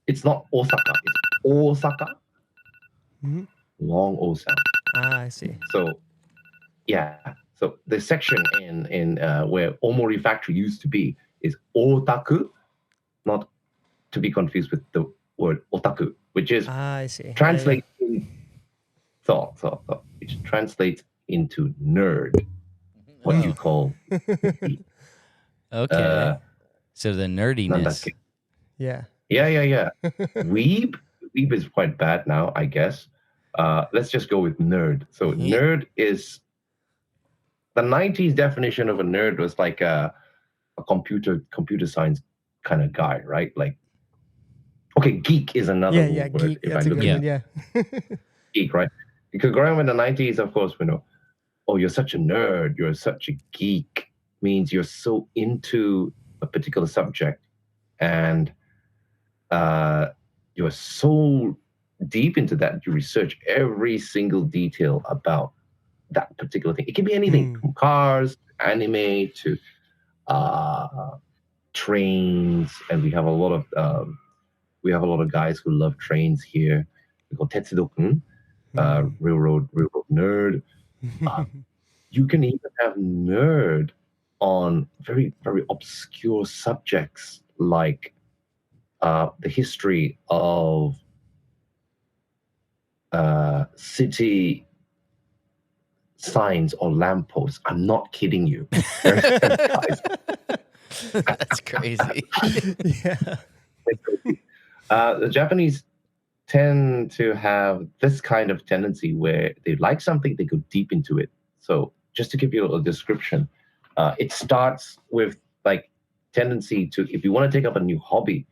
It's not Osaka. It's Osaka. Long O sound. I see. So, yeah. So the section in where Omori factory used to be is Otaku, not to be confused with the word otaku, which is I see. Translate which translates into nerd. What you call okay. So the nerdiness. Yeah. Yeah. Weeb is quite bad now, I guess. Let's just go with nerd. So nerd is the 90s definition of a nerd was like a computer science kind of guy, right? Like, okay, geek is another word. Geek. That's a good one. Yeah. Geek, right? Because growing up in the 90s, of course, oh, you're such a nerd, you're such a geek, means you're so into a particular subject, and you're so deep into that, you research every single detail about that particular thing. It can be anything from cars, anime, to trains, and we have a lot of guys who love trains here. We call Tetsudo-kun, railroad nerd. You can even have nerd on very, very obscure subjects like the history of city signs or lampposts. I'm not kidding you. Guys. That's crazy. Yeah. The Japanese tend to have this kind of tendency where they like something, they go deep into it. So just to give you a description, it starts with like tendency to, if you want to take up a new hobby,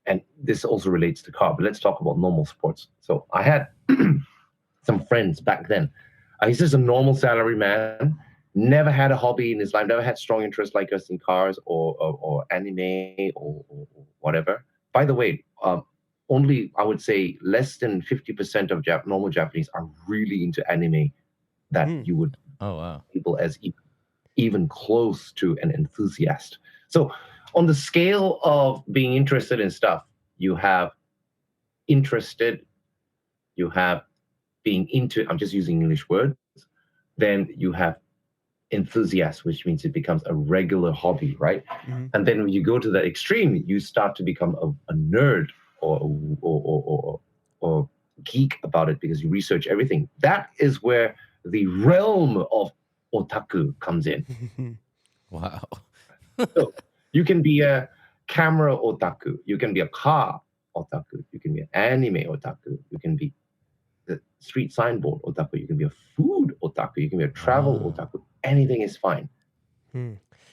and this also relates to car, but let's talk about normal sports. So I had some friends back then. He's just a normal salary man, never had a hobby in his life, never had strong interest like us in cars or anime or whatever. By the way, only, I would say, less than 50% of normal Japanese are really into anime that you would people as even close to an enthusiast. So on the scale of being interested in stuff, you have interested, you have being into, I'm just using English words, then you have enthusiast, which means it becomes a regular hobby, right? And then when you go to that extreme, you start to become a nerd or geek about it because you research everything. That is where the realm of otaku comes in. Wow. So you can be a camera otaku, you can be a car otaku, you can be an anime otaku, you can be the street signboard otaku, you can be a food otaku, you can be a travel otaku. Anything is fine.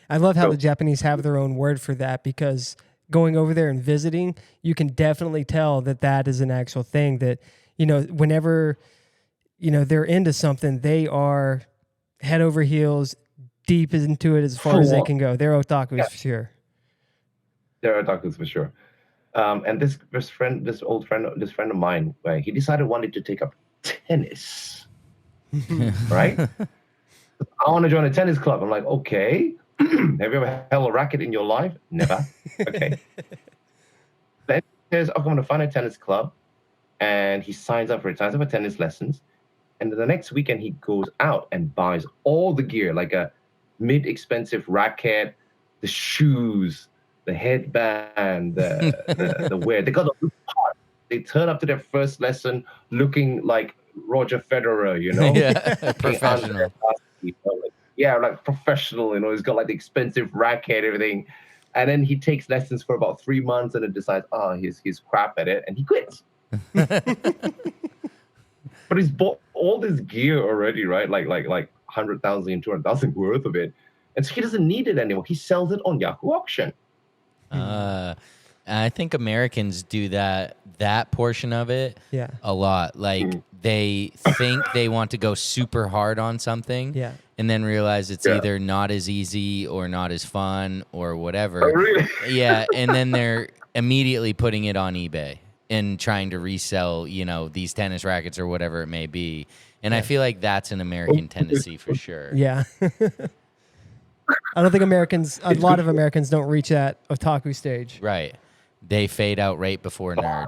I love how the Japanese have their own word for that, because going over there and visiting, you can definitely tell that that is an actual thing that, whenever they're into something, they are head over heels, deep into it as far as they Full can go. They're otakus Yeah, for sure. there are otakus for sure. And this friend of mine, he decided wanted to take up tennis. Right? I want to join a tennis club. I'm like, okay. Have you ever held a racket in your life? Never. Okay. Then he says, okay, I'm going to find a tennis club. And he signs up for tennis lessons. And then the next weekend, he goes out and buys all the gear, like a mid-expensive racket, the shoes, the headband, the wear. They got a good part. They turn up to their first lesson looking like Roger Federer, Yeah, looking under their professional. basket, like professional. He's got like the expensive racket, everything. And then he takes lessons for about 3 months and then decides, he's crap at it, and he quits. But he's bought all this gear already, right? Like 100,000, 200,000 worth of it. And so he doesn't need it anymore. He sells it on Yahoo Auction. I think Americans do that portion of it Yeah. a lot. Like they think they want to go super hard on something, Yeah. and then realize it's Yeah. either not as easy or not as fun or whatever. Oh, really? Yeah, and then they're immediately putting it on eBay and trying to resell, these tennis rackets or whatever it may be. And I feel like that's an American tendency for sure. Yeah. I don't think a lot of Americans don't reach that otaku stage. Right. They fade out right before nerd.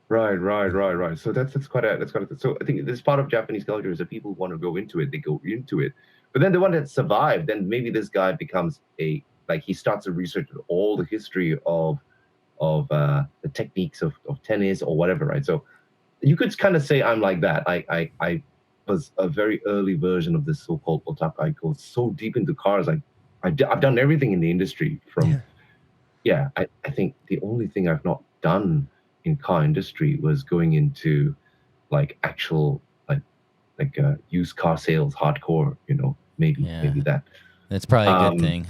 Right. So that's quite a so I think this part of Japanese culture is that people want to go into it, they go into it. But then the one that survived, then maybe this guy becomes he starts to research all the history of the techniques of tennis or whatever, right? So you could kind of say I'm like that. I was a very early version of this so-called otaku. I go so deep into cars. I've done everything in the industry from. Yeah, I think the only thing I've not done in car industry was going into like actual used car sales, hardcore. Maybe that. That's probably a good thing.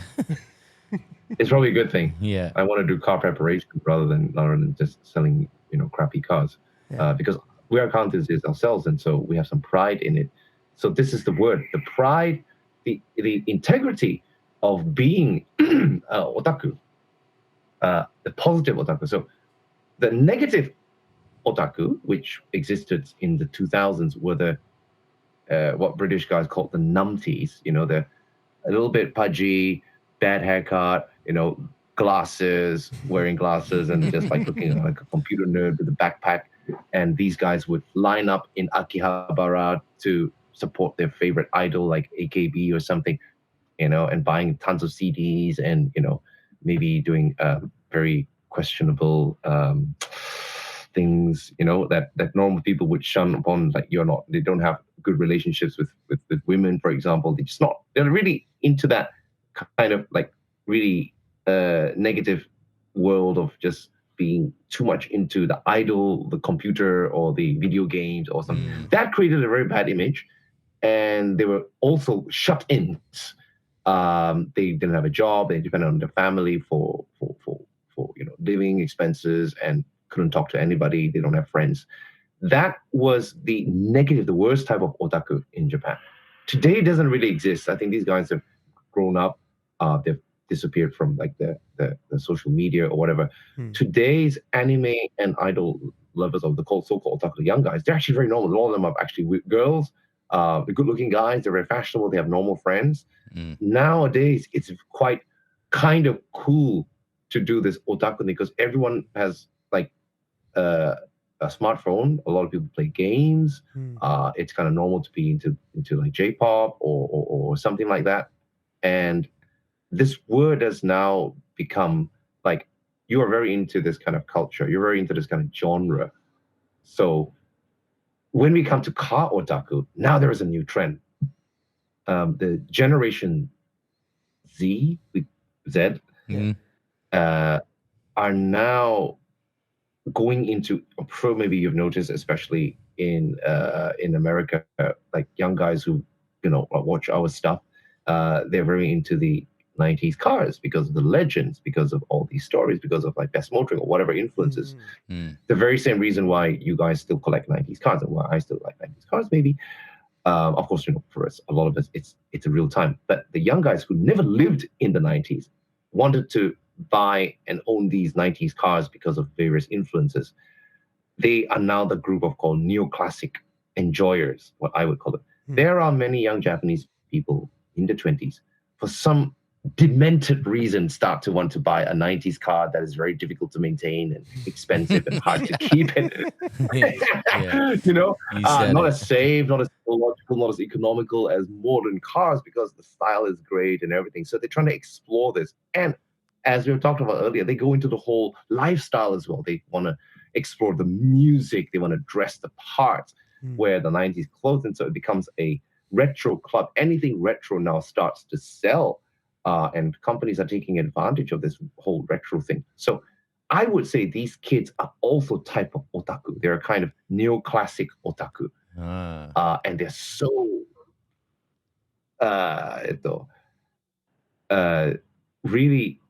It's probably a good thing. Yeah. I want to do car preparation rather than just selling crappy cars, because we are accountants ourselves, and so we have some pride in it. So this is the word: the pride, the integrity of being otaku, the positive otaku. So the negative otaku, which existed in the 2000s, were the what British guys called the numpties. They're a little bit pudgy, bad haircut, glasses, wearing glasses, and just like looking like a computer nerd with a backpack. And these guys would line up in Akihabara to support their favorite idol, like AKB or something, and buying tons of CDs and, maybe doing very questionable things, that normal people would shun upon. Like they don't have good relationships with women, for example. They're really into that kind of like really negative world of just being too much into the idol, the computer, or the video games or something. That created a very bad image. And they were also shut in. They didn't have a job. They depended on their family for living expenses and couldn't talk to anybody. They don't have friends. That was the negative, the worst type of otaku in Japan. Today, it doesn't really exist. I think these guys have grown up. They've disappeared from like the social media or whatever. Today's anime and idol lovers of the so-called otaku, the young guys, they're actually very normal. All of them are actually girls, good-looking guys. They're very fashionable. They have normal friends. Nowadays, it's quite kind of cool to do this otaku thing because everyone has like a smartphone. A lot of people play games. It's kind of normal to be into like J-pop or something like that. And this word has now become like you are very into this kind of culture. You're very into this kind of genre. So when we come to car otaku, now there is a new trend. The generation Z, are now going into, maybe you've noticed, especially in America, like young guys who watch our stuff. They're very into the 90s cars because of the legends, because of all these stories, because of like best motoring or whatever influences. The very same reason why you guys still collect 90s cars and why I still like 90s cars, maybe. Of course, for us, a lot of us, it's a real time. But the young guys who never lived in the 90s wanted to buy and own these 90s cars because of various influences. They are now the group of called neoclassic enjoyers, what I would call it. There are many young Japanese people in the 20s, for some demented reason, start to want to buy a 90s car that is very difficult to maintain and expensive and hard to keep. Not as safe, not as ecological, not as economical as modern cars because the style is great and everything. So they're trying to explore this. And as we were talking about earlier, they go into the whole lifestyle as well. They want to explore the music. They want to dress the part, wear the 90s clothes. And so it becomes a retro club. Anything retro now starts to sell. And companies are taking advantage of this whole retro thing. So I would say these kids are also type of otaku. They're kind of neoclassic otaku. And they're so really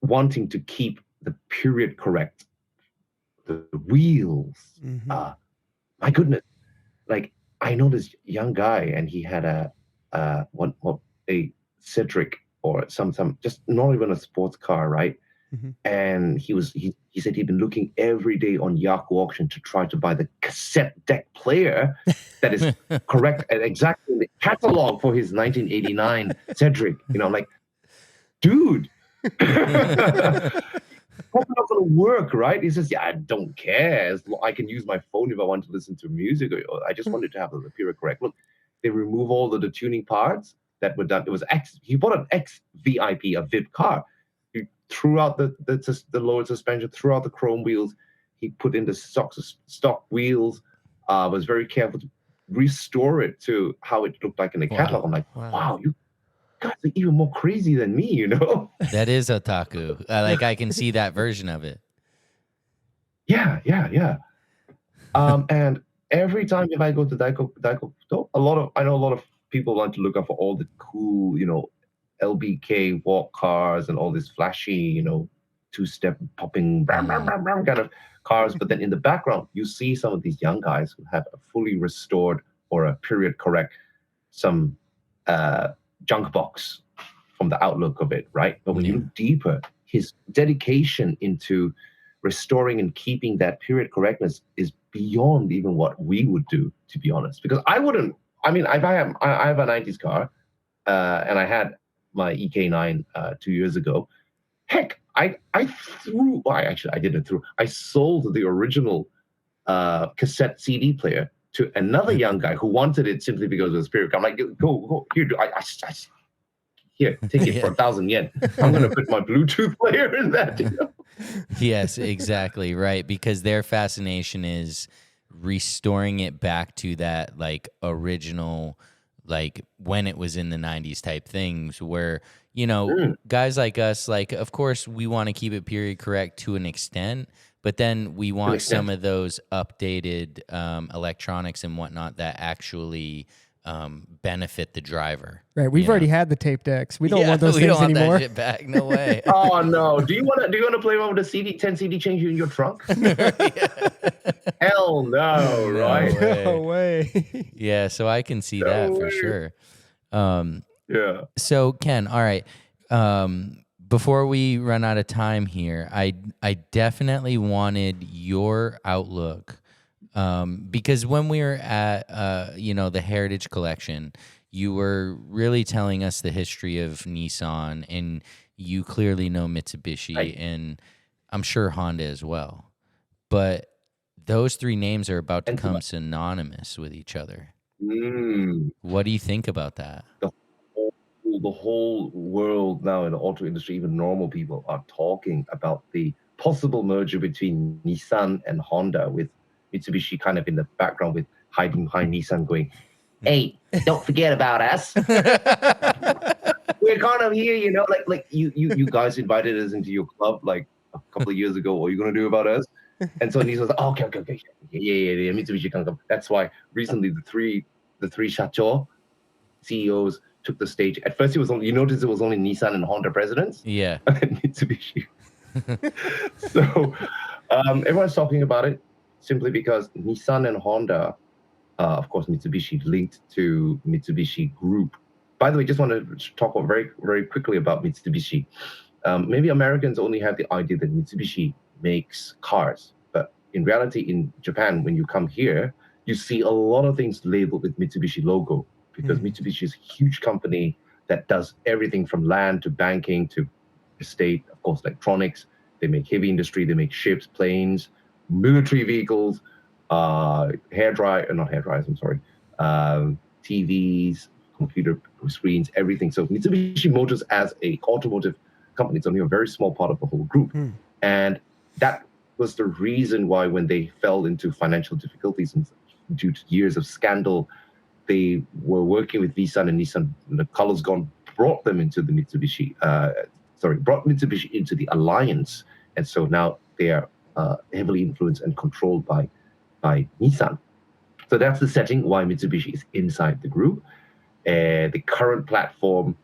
wanting to keep the period correct. The wheels. My goodness. Like, I know this young guy and he had a Cedric or some just not even a sports car, right? And he said he'd been looking every day on Yahoo auction to try to buy the cassette deck player that is correct and exactly in the catalog for his 1989 Cedric. I'm like, dude, that's not gonna work, right? He says, yeah, I don't care. I can use my phone if I want to listen to music, or I just wanted to have the period correct. Look, they remove all the tuning parts that were done. It was he bought an X VIP, a VIP car. He threw out the lowered suspension, threw out the chrome wheels. He put in the stock wheels. Was very careful to restore it to how it looked like in the catalog. I'm like, wow, you guys are even more crazy than me, That is otaku. I can see that version of it. Yeah. And every time if I go to Daiko, I know a lot of people want to look out for all the cool, LBK walk cars and all this flashy, two-step popping kind of cars. But then in the background, you see some of these young guys who have a fully restored or a period correct, some junk box from the outlook of it, right? But when you look deeper, his dedication into restoring and keeping that period correctness is beyond even what we would do, to be honest. Because I have a 90s car, and I had my EK9 2 years ago. Heck, I sold the original cassette CD player to another young guy who wanted it simply because of the spirit. I'm like, go here, here, take it for 1,000 yen. I'm gonna put my Bluetooth player in that. Yes, exactly right. Because their fascination is restoring it back to that original, when it was in the 90s type things where, guys like us, of course we want to keep it period correct to an extent, but then we want some of those updated electronics and whatnot that actually benefit the driver. Right. We've already had the tape decks. We don't want those things don't want anymore. that shit back. No way. Oh no. Do you want to play around with a 10 CD changer in your trunk? Hell no, right? No way. Yeah, so I can see that for sure. Yeah. So Ken, all right. Before we run out of time here, I definitely wanted your outlook. Because when we were at the Heritage Collection, you were really telling us the history of Nissan, and you clearly know Mitsubishi, and I'm sure Honda as well. But those three names are about to become synonymous with each other. What do you think about that? The whole world now in the auto industry, even normal people, are talking about the possible merger between Nissan and Honda, with Mitsubishi kind of in the background, with hiding behind Nissan going, hey, don't forget about us. We're kind of here, like you guys invited us into your club like a couple of years ago. What are you going to do about us? And so Nissan's like, oh, okay. Yeah, Mitsubishi can come. That's why recently the three Shacho CEOs took the stage. At first, it was only, you notice it was only Nissan and Honda presidents, Yeah. and Mitsubishi. So everyone's talking about it simply because Nissan and Honda, of course, Mitsubishi linked to Mitsubishi Group. By the way, just want to talk very, very quickly about Mitsubishi. Maybe Americans only have the idea that Mitsubishi makes cars, but in reality, in Japan, when you come here, you see a lot of things labeled with Mitsubishi logo because Mitsubishi is a huge company that does everything from land to banking to estate, of course, electronics. They make heavy industry, they make ships, planes, military vehicles, not hair dryers, I'm sorry, TVs, computer screens, everything. So Mitsubishi Motors as a automotive company, it's only a very small part of the whole group. And that was the reason why when they fell into financial difficulties and due to years of scandal, they were working with Nissan, and Nissan, the colors gone, brought them into the brought Mitsubishi into the alliance. And so now they are heavily influenced and controlled by Nissan. So that's the setting why Mitsubishi is inside the group. The current platform,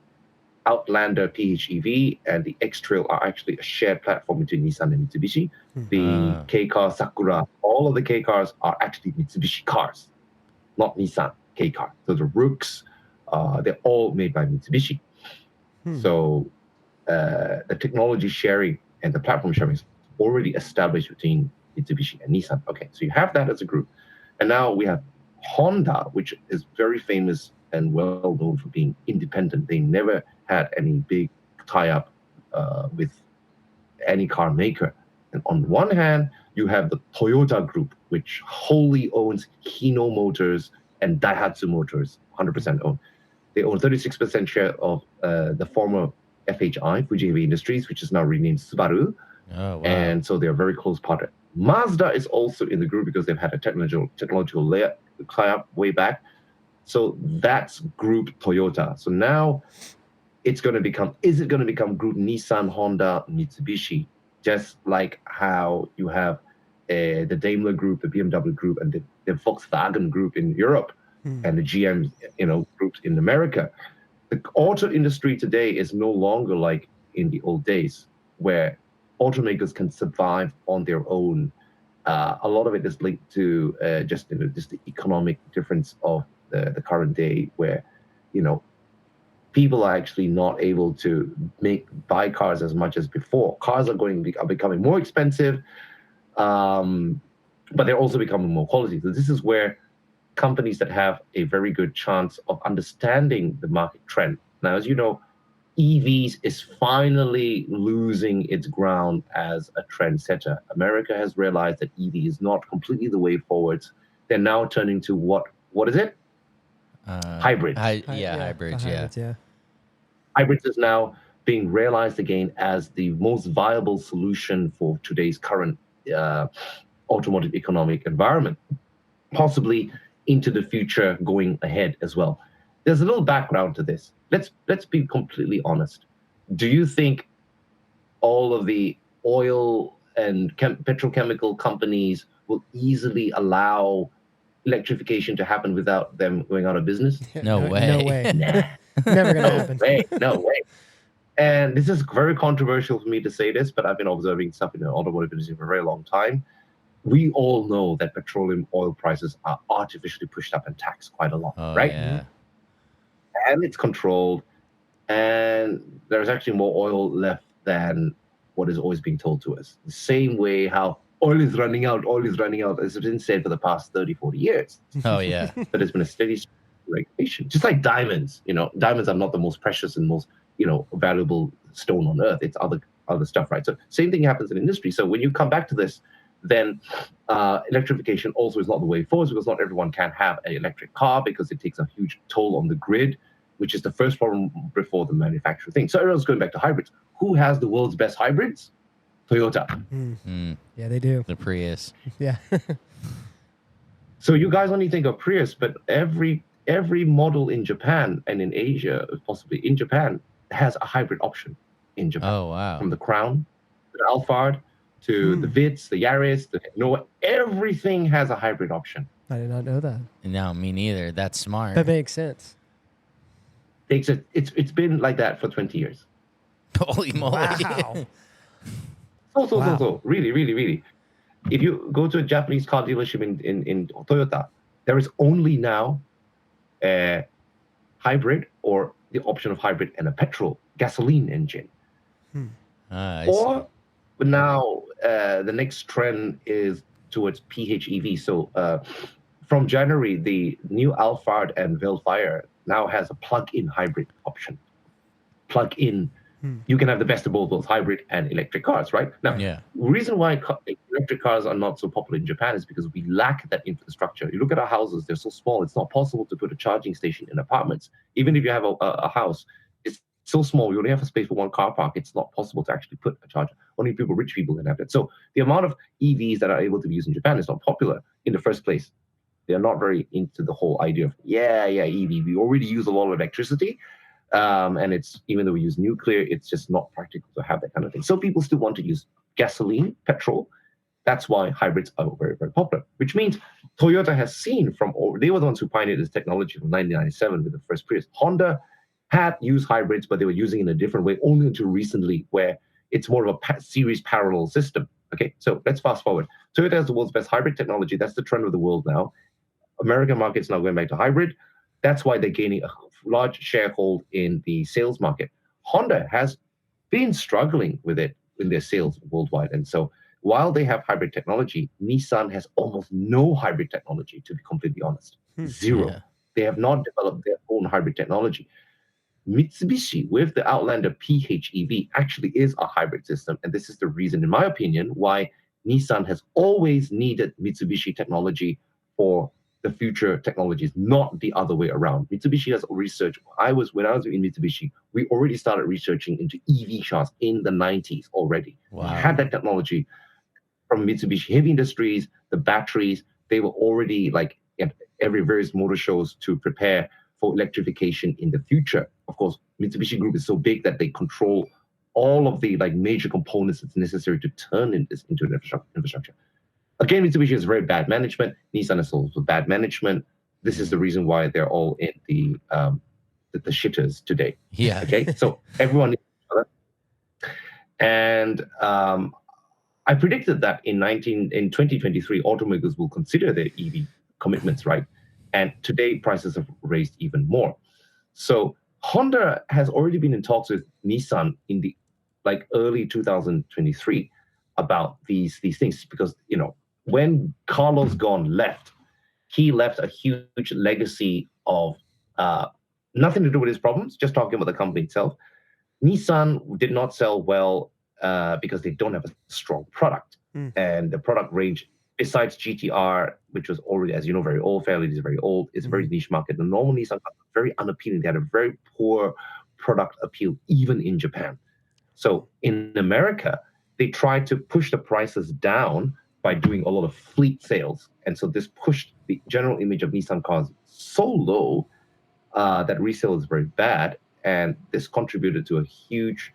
Outlander PHEV, and the X-Trail are actually a shared platform between Nissan and Mitsubishi. The K car Sakura, all of the K cars are actually Mitsubishi cars, not Nissan K car. So the Rooks, they're all made by Mitsubishi. So the technology sharing and the platform sharing is already established between Mitsubishi and Nissan. Okay, so you have that as a group. And now we have Honda, which is very famous and well known for being independent. They never had any big tie-up with any car maker. And on one hand, you have the Toyota Group, which wholly owns Hino Motors and Daihatsu Motors, 100% owned. They own 36% share of the former FHI, Fuji Heavy Industries, which is now renamed Subaru. Oh, wow. And so they're a very close partner. Mazda is also in the group because they've had a technological tie-up way back. So that's Group Toyota. So now is it going to become Group Nissan, Honda, Mitsubishi, just like how you have the Daimler Group, the BMW Group, and the Volkswagen Group in Europe, and the GM, groups in America. The auto industry today is no longer like in the old days, where automakers can survive on their own. A lot of it is linked to just the economic difference of the current day, where people are actually not able to buy cars as much as before. Cars are becoming more expensive, but they're also becoming more quality. So this is where companies that have a very good chance of understanding the market trend. Now, as you know, EVs is finally losing its ground as a trendsetter. America has realized that EV is not completely the way forwards. They're now turning to what is it? Hybrids. Hybrids. Yeah. Hybrids is now being realized again as the most viable solution for today's current automotive economic environment, possibly into the future going ahead as well. There's a little background to this. Let's be completely honest. Do you think all of the oil and petrochemical companies will easily allow electrification to happen without them going out of business? No way. No way. Nah. Never going to happen. No way. And this is very controversial for me to say this, but I've been observing stuff in the automotive industry for a very long time. We all know that petroleum oil prices are artificially pushed up and taxed quite a lot, right? Yeah. And it's controlled, and there's actually more oil left than what is always being told to us. The same way how oil is running out, as has been said for the past 30, 40 years. Oh, yeah. But there's been a steady regulation. Just like diamonds, diamonds are not the most precious and most, valuable stone on earth. It's other stuff, right? So same thing happens in industry. So when you come back to this, then electrification also is not the way forward, because not everyone can have an electric car because it takes a huge toll on the grid, which is the first problem before the manufacturing thing. So everyone's going back to hybrids. Who has the world's best hybrids? Toyota. Yeah, they do. The Prius. Yeah. So you guys only think of Prius, but every model in Japan and in Asia, possibly in Japan, has a hybrid option in Japan. Oh, wow. From the Crown to the Alphard to the Vitz, the Yaris, everything has a hybrid option. I did not know that. No, me neither. That's smart. That makes sense. It's been like that for 20 years. Holy moly! Wow. So Wow. really, really, really. If you go to a Japanese car dealership in Toyota, there is only now a hybrid or the option of hybrid and a petrol gasoline engine. I see. Or now the next trend is towards PHEV. So from January, the new Alphard and Vellfire now has a plug-in hybrid option. Plug-in, you can have the best of both worlds, hybrid and electric cars, right? Now, Yeah. the reason why electric cars are not so popular in Japan is because we lack that infrastructure. You look at our houses, they're so small, it's not possible to put a charging station in apartments. Even if you have a house, it's so small, you only have a space for one car park, it's not possible to actually put a charger. Only rich people can have it. So the amount of EVs that are able to be used in Japan is not popular in the first place. They're not very into the whole idea of, EV. We already use a lot of electricity. And it's, even though we use nuclear, it's just not practical to have that kind of thing. So people still want to use gasoline, petrol. That's why hybrids are very, very popular, which means Toyota has seen they were the ones who pioneered this technology from 1997 with the first Prius. Honda had used hybrids, but they were using it in a different way only until recently, where it's more of a series parallel system. Okay, so let's fast forward. Toyota has the world's best hybrid technology. That's the trend of the world now. American market's now going back to hybrid. That's why they're gaining a large sharehold in the sales market. Honda has been struggling with it in their sales worldwide. And so while they have hybrid technology, Nissan has almost no hybrid technology, to be completely honest. Zero. Yeah. They have not developed their own hybrid technology. Mitsubishi, with the Outlander PHEV, actually is a hybrid system. And this is the reason, in my opinion, why Nissan has always needed Mitsubishi technology for the future technologies, not the other way around. Mitsubishi has researched. When I was in Mitsubishi, we already started researching into EV cars in the 90s already. Wow. We had that technology from Mitsubishi Heavy Industries, the batteries. They were already like at every various motor shows to prepare for electrification in the future. Of course, Mitsubishi Group is so big that they control all of the like major components that's necessary to turn this into an infrastructure. Again, Mitsubishi has very bad management. Nissan has also bad management. This is the reason why they're all in the shitters today. Yeah. Okay, so everyone needs each other. And I predicted that in 2023, automakers will consider their EV commitments, right? And today prices have raised even more. So Honda has already been in talks with Nissan in the like early 2023 about these things, because when Carlos Ghosn left, he left a huge legacy of nothing to do with his problems, just talking about the company itself. Nissan did not sell well because they don't have a strong product. And the product range, besides GTR, which was already, as you know, very old, Fairlady is very old, it's a very niche market. The normal Nissan cars are very unappealing. They had a very poor product appeal, even in Japan. So in America, they tried to push the prices down by doing a lot of fleet sales. And so this pushed the general image of Nissan cars so low that resale is very bad. And this contributed to a huge,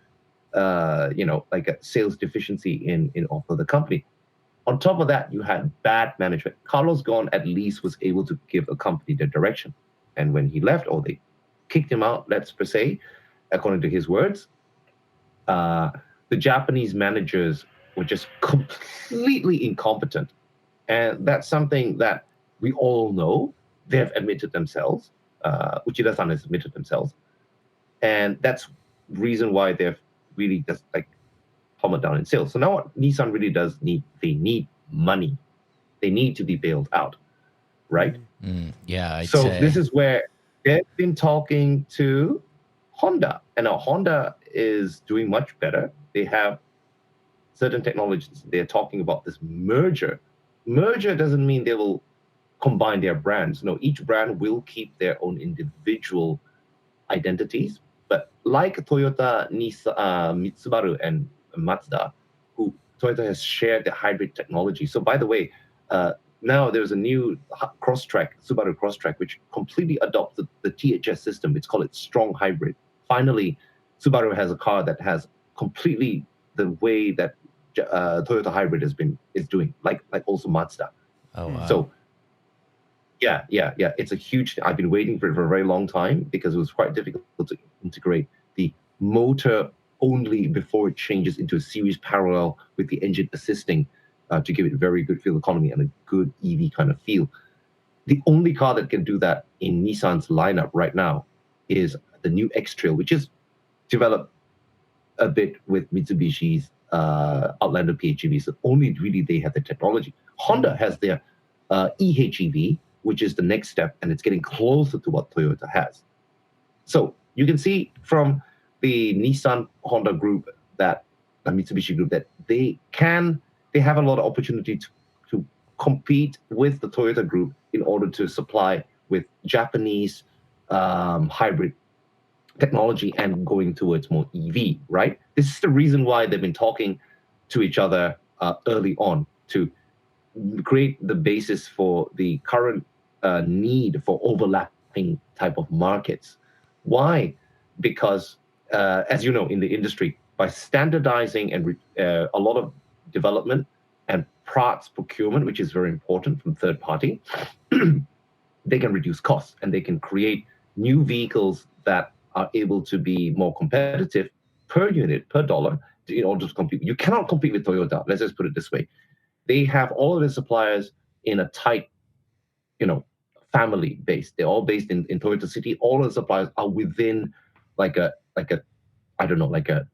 like a sales deficiency in also the company. On top of that, you had bad management. Carlos Ghosn at least was able to give a company the direction. And when he left, or they kicked him out, let's per se, according to his words, the Japanese managers were just completely incompetent. And that's something that we all know. They have admitted themselves. Uchida-san has admitted themselves. And that's the reason why they've really just like plummeted down in sales. So now what Nissan really does they need money. They need to be bailed out, right? Yeah, I'd so say. This is where they've been talking to Honda. And now Honda is doing much better. They have certain technologies. They're talking about this merger. Merger doesn't mean they will combine their brands. No, each brand will keep their own individual identities. But like Toyota, Nissan, Mitsubishi, and Mazda, who Toyota has shared the hybrid technology. So by the way, now there's a new Crosstrek, Subaru Crosstrek, which completely adopted the THS system. It's called Strong Hybrid. Finally, Subaru has a car that has completely the way that Toyota Hybrid is doing, like also Mazda. Oh, wow. So Yeah. It's a huge. I've been waiting for it for a very long time because it was quite difficult to integrate the motor only before it changes into a series parallel with the engine assisting to give it a very good fuel economy and a good EV kind of feel. The only car that can do that in Nissan's lineup right now is the new X-Trail, which is developed a bit with Mitsubishi's Outlander PHEV. So only really they have the technology. Honda has their eHEV, which is the next step, and it's getting closer to what Toyota has. So you can see from the Nissan Honda group that the Mitsubishi group that they have a lot of opportunity to compete with the Toyota group in order to supply with Japanese hybrid technology and going towards more EV, right? This is the reason why they've been talking to each other early on to create the basis for the current need for overlapping type of markets. Why? Because, as you know, in the industry, by standardizing and a lot of development and parts procurement, which is very important from third party, they can reduce costs and they can create new vehicles that are able to be more competitive per unit, per dollar, in order to compete. You cannot compete with Toyota. Let's just put it this way. They have all of their suppliers in a tight, family base. They're all based in Toyota City. All of the suppliers are within like a I don't know, like a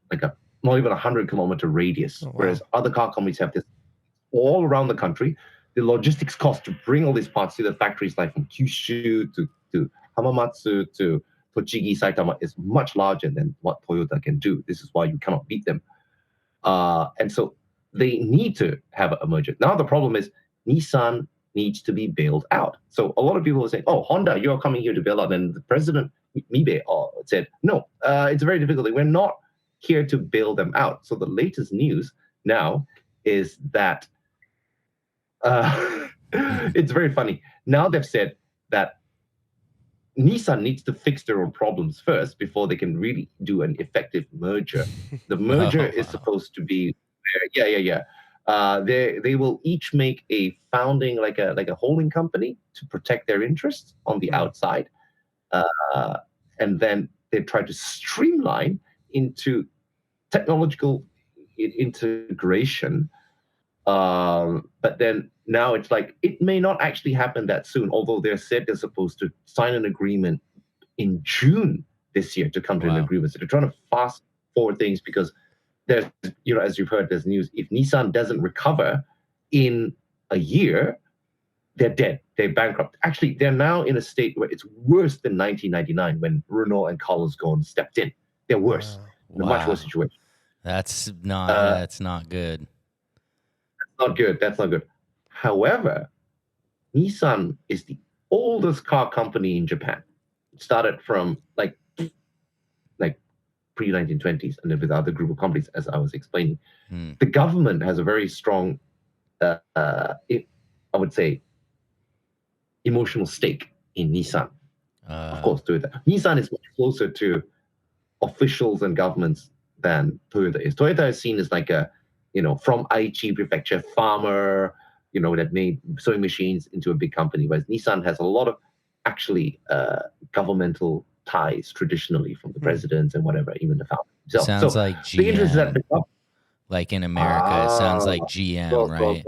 not even 100-kilometer radius. Oh, wow. Whereas other car companies have this all around the country. The logistics cost to bring all these parts to the factories, like from Kyushu to Hamamatsu to Tochigi, Saitama, is much larger than what Toyota can do. This is why you cannot beat them. And so they need to have a merger. Now the problem is Nissan needs to be bailed out. So a lot of people are saying, "Oh, Honda, you're coming here to bail out." And the president Mibe said, "No, it's very difficult. We're not here to bail them out." So the latest news now is that it's very funny. Now they've said that Nissan needs to fix their own problems first before they can really do an effective merger. The merger is supposed to be, they will each make a founding, like a holding company to protect their interests on the outside, and then they try to streamline into technological integration. But then now it's like it may not actually happen that soon, although they're supposed to sign an agreement in June this year to come to an agreement. So they're trying to fast forward things because there's, as you've heard, there's news. If Nissan doesn't recover in a year, they're dead. They're bankrupt. Actually, they're now in a state where it's worse than 1999 when Renault and Carlos Ghosn stepped in. They're worse. In a much worse situation. That's not good. That's not good. However, Nissan is the oldest car company in Japan. It started from like pre-1920s and then with other group of companies, as I was explaining. The government has a very strong, I would say, emotional stake in Nissan. Of course, Toyota. Nissan is much closer to officials and governments than Toyota is. Toyota is seen as like a, from Aichi Prefecture farmer, that made sewing machines into a big company, whereas Nissan has a lot of actually governmental ties traditionally from the presidents and whatever, even the founder himself. Sounds like GM. The interest is that like in America, it sounds like GM, right?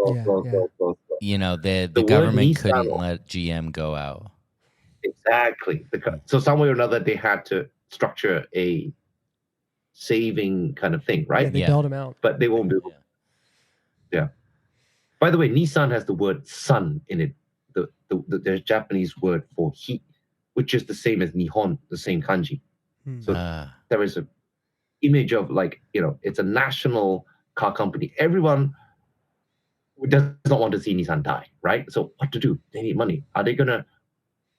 The government couldn't let GM go out. Exactly. So some way or another, they had to structure a saving kind of thing, right? Yeah, they bailed him out. But they won't be able. Yeah. By the way, Nissan has the word sun in it, the Japanese word for heat, which is the same as Nihon, the same kanji. So there is an image of it's a national car company. Everyone does not want to see Nissan die, right? So what to do? They need money. Are they going to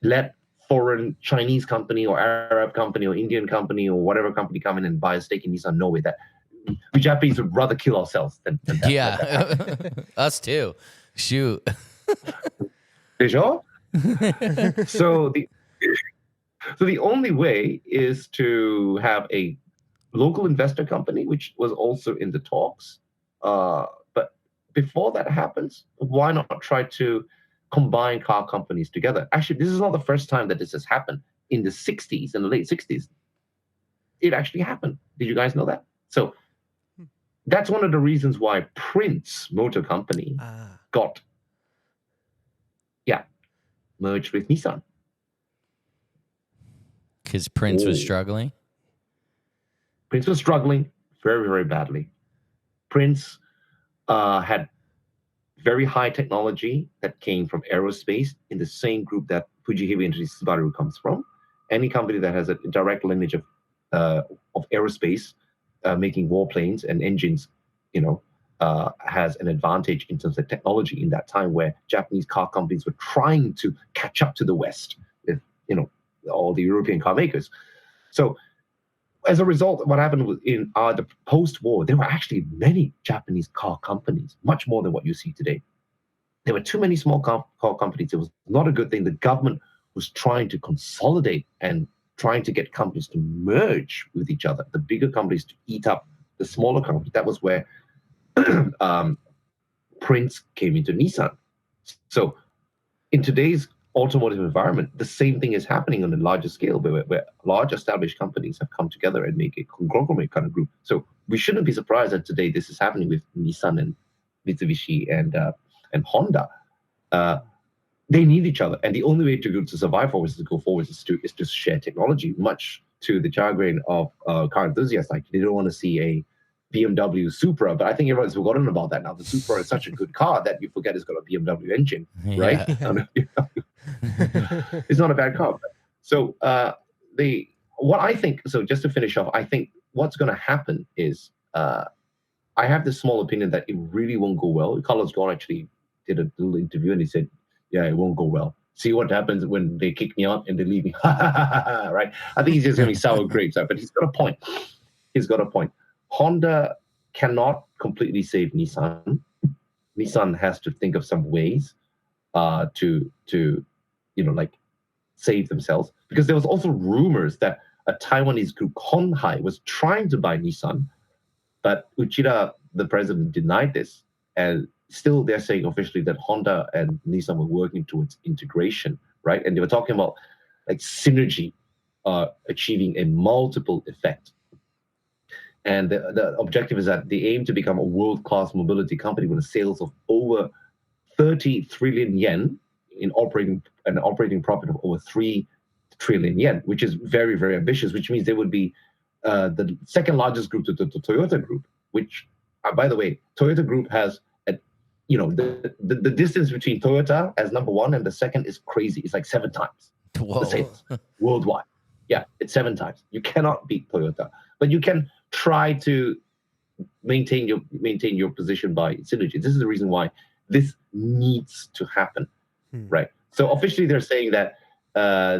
let foreign Chinese company or Arab company or Indian company or whatever company come in and buy a stake in Nissan? No way. That we Japanese would rather kill ourselves than that. Yeah, us too. Shoot. So the only way is to have a local investor company, which was also in the talks. But before that happens, why not try to combine car companies together. Actually, this is not the first time that this has happened. In the 60s, in the late 60s, it actually happened. Did you guys know that? So that's one of the reasons why Prince Motor Company got, merged with Nissan. Because Prince was struggling? Prince was struggling very, very badly. Prince had very high technology that came from aerospace in the same group that Fuji Heavy Industries Subaru comes from. Any company that has a direct lineage of aerospace, making warplanes and engines, has an advantage in terms of technology in that time where Japanese car companies were trying to catch up to the West with, all the European car makers. So as a result, what happened was in the post-war, there were actually many Japanese car companies, much more than what you see today. There were too many small car companies. It was not a good thing. The government was trying to consolidate and trying to get companies to merge with each other, the bigger companies to eat up the smaller companies. That was where Prince came into Nissan. So in today's automotive environment, the same thing is happening on a larger scale, where large established companies have come together and make a conglomerate kind of group. So we shouldn't be surprised that today this is happening with Nissan and Mitsubishi and Honda. They need each other, and the only way to survive forward is to go forward is to share technology. Much to the chagrin of car enthusiasts, like they don't want to see a BMW Supra, but I think everyone's forgotten about that now. The Supra is such a good car that you forget it's got a BMW engine, right? It's not a bad car. So what I think, so just to finish off, I think what's going to happen is I have this small opinion that it really won't go well. Carlos Ghosn actually did a little interview and he said, yeah, it won't go well. See what happens when they kick me out and they leave me. Right? I think he's just going to be sour grapes. But he's got a point. He's got a point. Honda cannot completely save Nissan. Nissan has to think of some ways to save themselves. Because there was also rumors that a Taiwanese group, Honhai, was trying to buy Nissan, but Uchida, the president, denied this. And still they're saying officially that Honda and Nissan were working towards integration, right? And they were talking about like synergy, achieving a multiple effect. And the objective is that they aim to become a world-class mobility company with a sales of over 30 trillion yen in operating profit of over 3 trillion yen, which is very, very ambitious, which means they would be the second largest group to the Toyota Group, which, by the way, Toyota Group has, the distance between Toyota as number one and the second is crazy. It's like 7 times the sales worldwide. Yeah, it's 7 times. You cannot beat Toyota, but you can try to maintain your position by synergy. This is the reason why this needs to happen, right? So officially they're saying that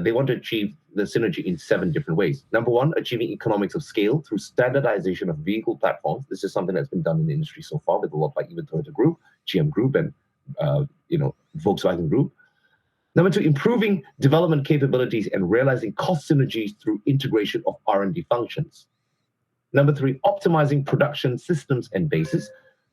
they want to achieve the synergy in 7 different ways. Number one, achieving economics of scale through standardization of vehicle platforms. This is something that's been done in the industry so far with a lot like even Toyota Group, GM Group, and Volkswagen Group. Number 2, improving development capabilities and realizing cost synergies through integration of R&D functions. Number 3, optimizing production systems and bases.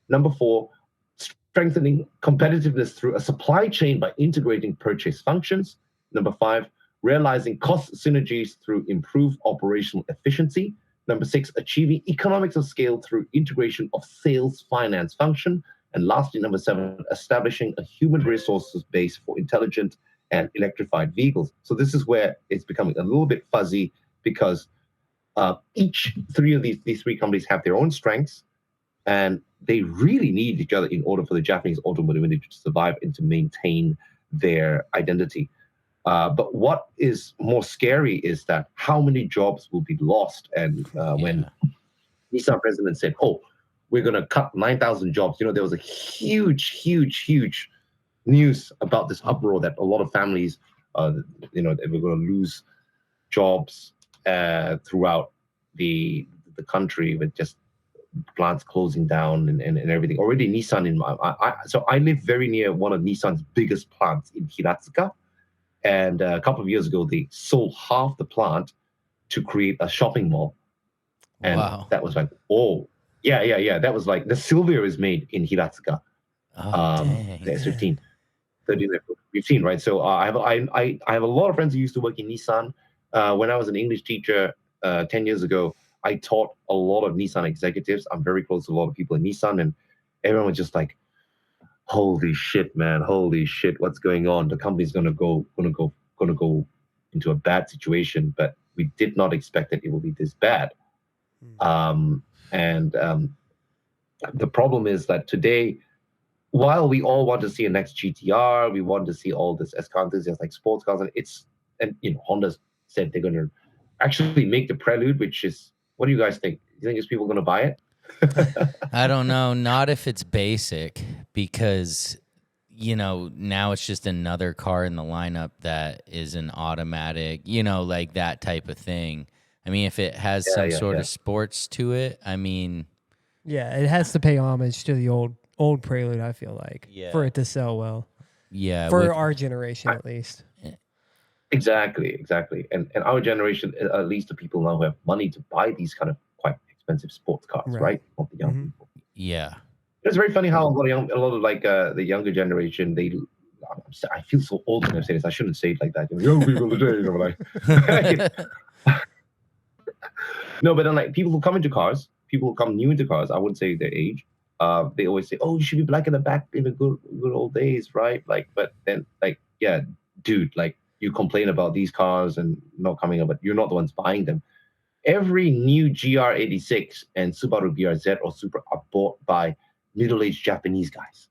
Number 4, strengthening competitiveness through a supply chain by integrating purchase functions. Number 5, realizing cost synergies through improved operational efficiency. Number 6, achieving economics of scale through integration of sales finance function. And lastly, number 7, establishing a human resources base for intelligent and electrified vehicles. So this is where it's becoming a little bit fuzzy because these three companies have their own strengths, and they really need each other in order for the Japanese automotive industry to survive and to maintain their identity. But what is more scary is that how many jobs will be lost. And when Nissan president said, "Oh, we're going to cut 9,000 jobs," there was a huge news about this uproar that a lot of families, they were going to lose jobs throughout the country with just plants closing down and everything. Already Nissan so I live very near one of Nissan's biggest plants in Hiratsuka. And a couple of years ago, they sold half the plant to create a shopping mall. And that was like, oh, yeah. That was like the Silvia is made in Hiratsuka, the S15. 13 we've seen, right? So I have a lot of friends who used to work in Nissan. When I was an English teacher 10 years ago, I taught a lot of Nissan executives. I'm very close to a lot of people in Nissan, and everyone was just like, "Holy shit, man! Holy shit! What's going on? The company's gonna go into a bad situation." But we did not expect that it will be this bad. And the problem is that today, while we all want to see a next GTR, we want to see all this S-car enthusiasts like sports cars, and Honda said they're going to actually make the Prelude, which is, what do you guys think? Do you think is people going to buy it? I don't know. Not if it's basic, because now it's just another car in the lineup that is an automatic, like that type of thing. I mean, if it has some sort of sports to it, I mean, yeah, it has to pay homage to the old Prelude, I feel like, for it to sell well. Yeah, for our generation at least. Exactly. And our generation, at least the people now who have money to buy these kind of quite expensive sports cars, right? Not the young people. Yeah. It's very funny how a lot of like the younger generation, I feel so old when I say this. I shouldn't say it like that. Young people today, like. No, but then like people who come into cars, people who come new into cars, I wouldn't say their age. They always say, "Oh, you should be black in the back in the good old days, right?" Like, but then like, yeah, dude, like you complain about these cars and not coming up, but you're not the ones buying them. Every new GR86 and Subaru BRZ or Supra are bought by middle-aged Japanese guys.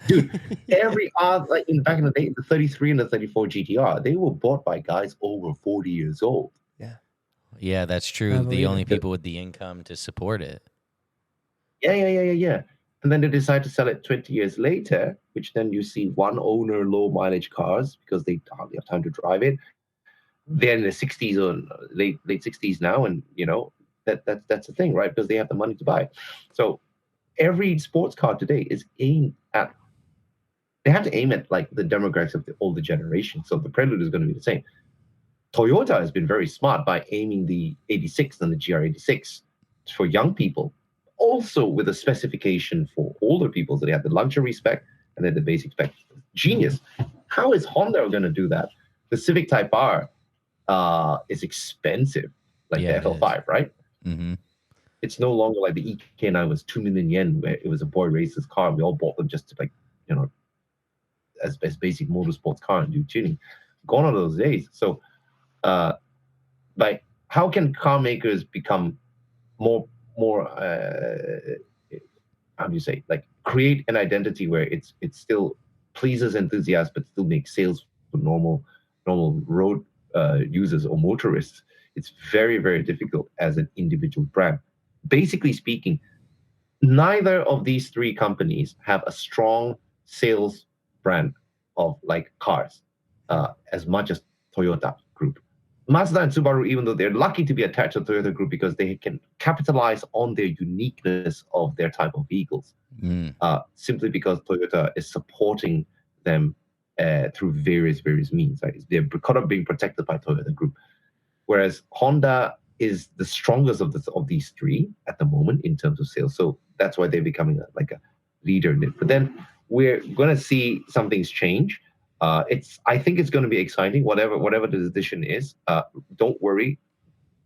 Dude, every like back in the day, the 33 and the 34 GTR, they were bought by guys over 40 years old. Yeah, that's true. The only people with the income to support it. Yeah. And then they decide to sell it 20 years later, which then you see one owner low mileage cars because they hardly have time to drive it. They're in the 60s or late 60s now, and that's the thing, right? Because they have the money to buy. So every sports car today is aimed at. They have to aim at like the demographics of the older generation. So the Prelude is going to be the same. Toyota has been very smart by aiming the 86 and the GR86 for young people, also with a specification for older people. So they have the luxury spec and then the basic spec. Genius. How is Honda going to do that? The Civic Type R is expensive, like the FL5, right? Mm-hmm. It's no longer like the EK9 was 2 million yen, where it was a boy racer's car, and we all bought them just to as basic motorsports car and do tuning. Gone are those days. So like how can car makers become more how do you say, like create an identity where it still pleases enthusiasts but still makes sales for normal road users or motorists? It's very, very difficult as an individual brand. Basically speaking, neither of these three companies have a strong sales brand of like cars as much as Toyota Group. Mazda and Subaru, even though they're lucky to be attached to the Toyota Group because they can capitalize on their uniqueness of their type of vehicles, simply because Toyota is supporting them through various means. Right? They're kind of being protected by Toyota Group, whereas Honda is the strongest of these three at the moment in terms of sales. So that's why they're becoming a leader in it. But then we're going to see some things change. I think it's going to be exciting, whatever the decision is. Don't worry,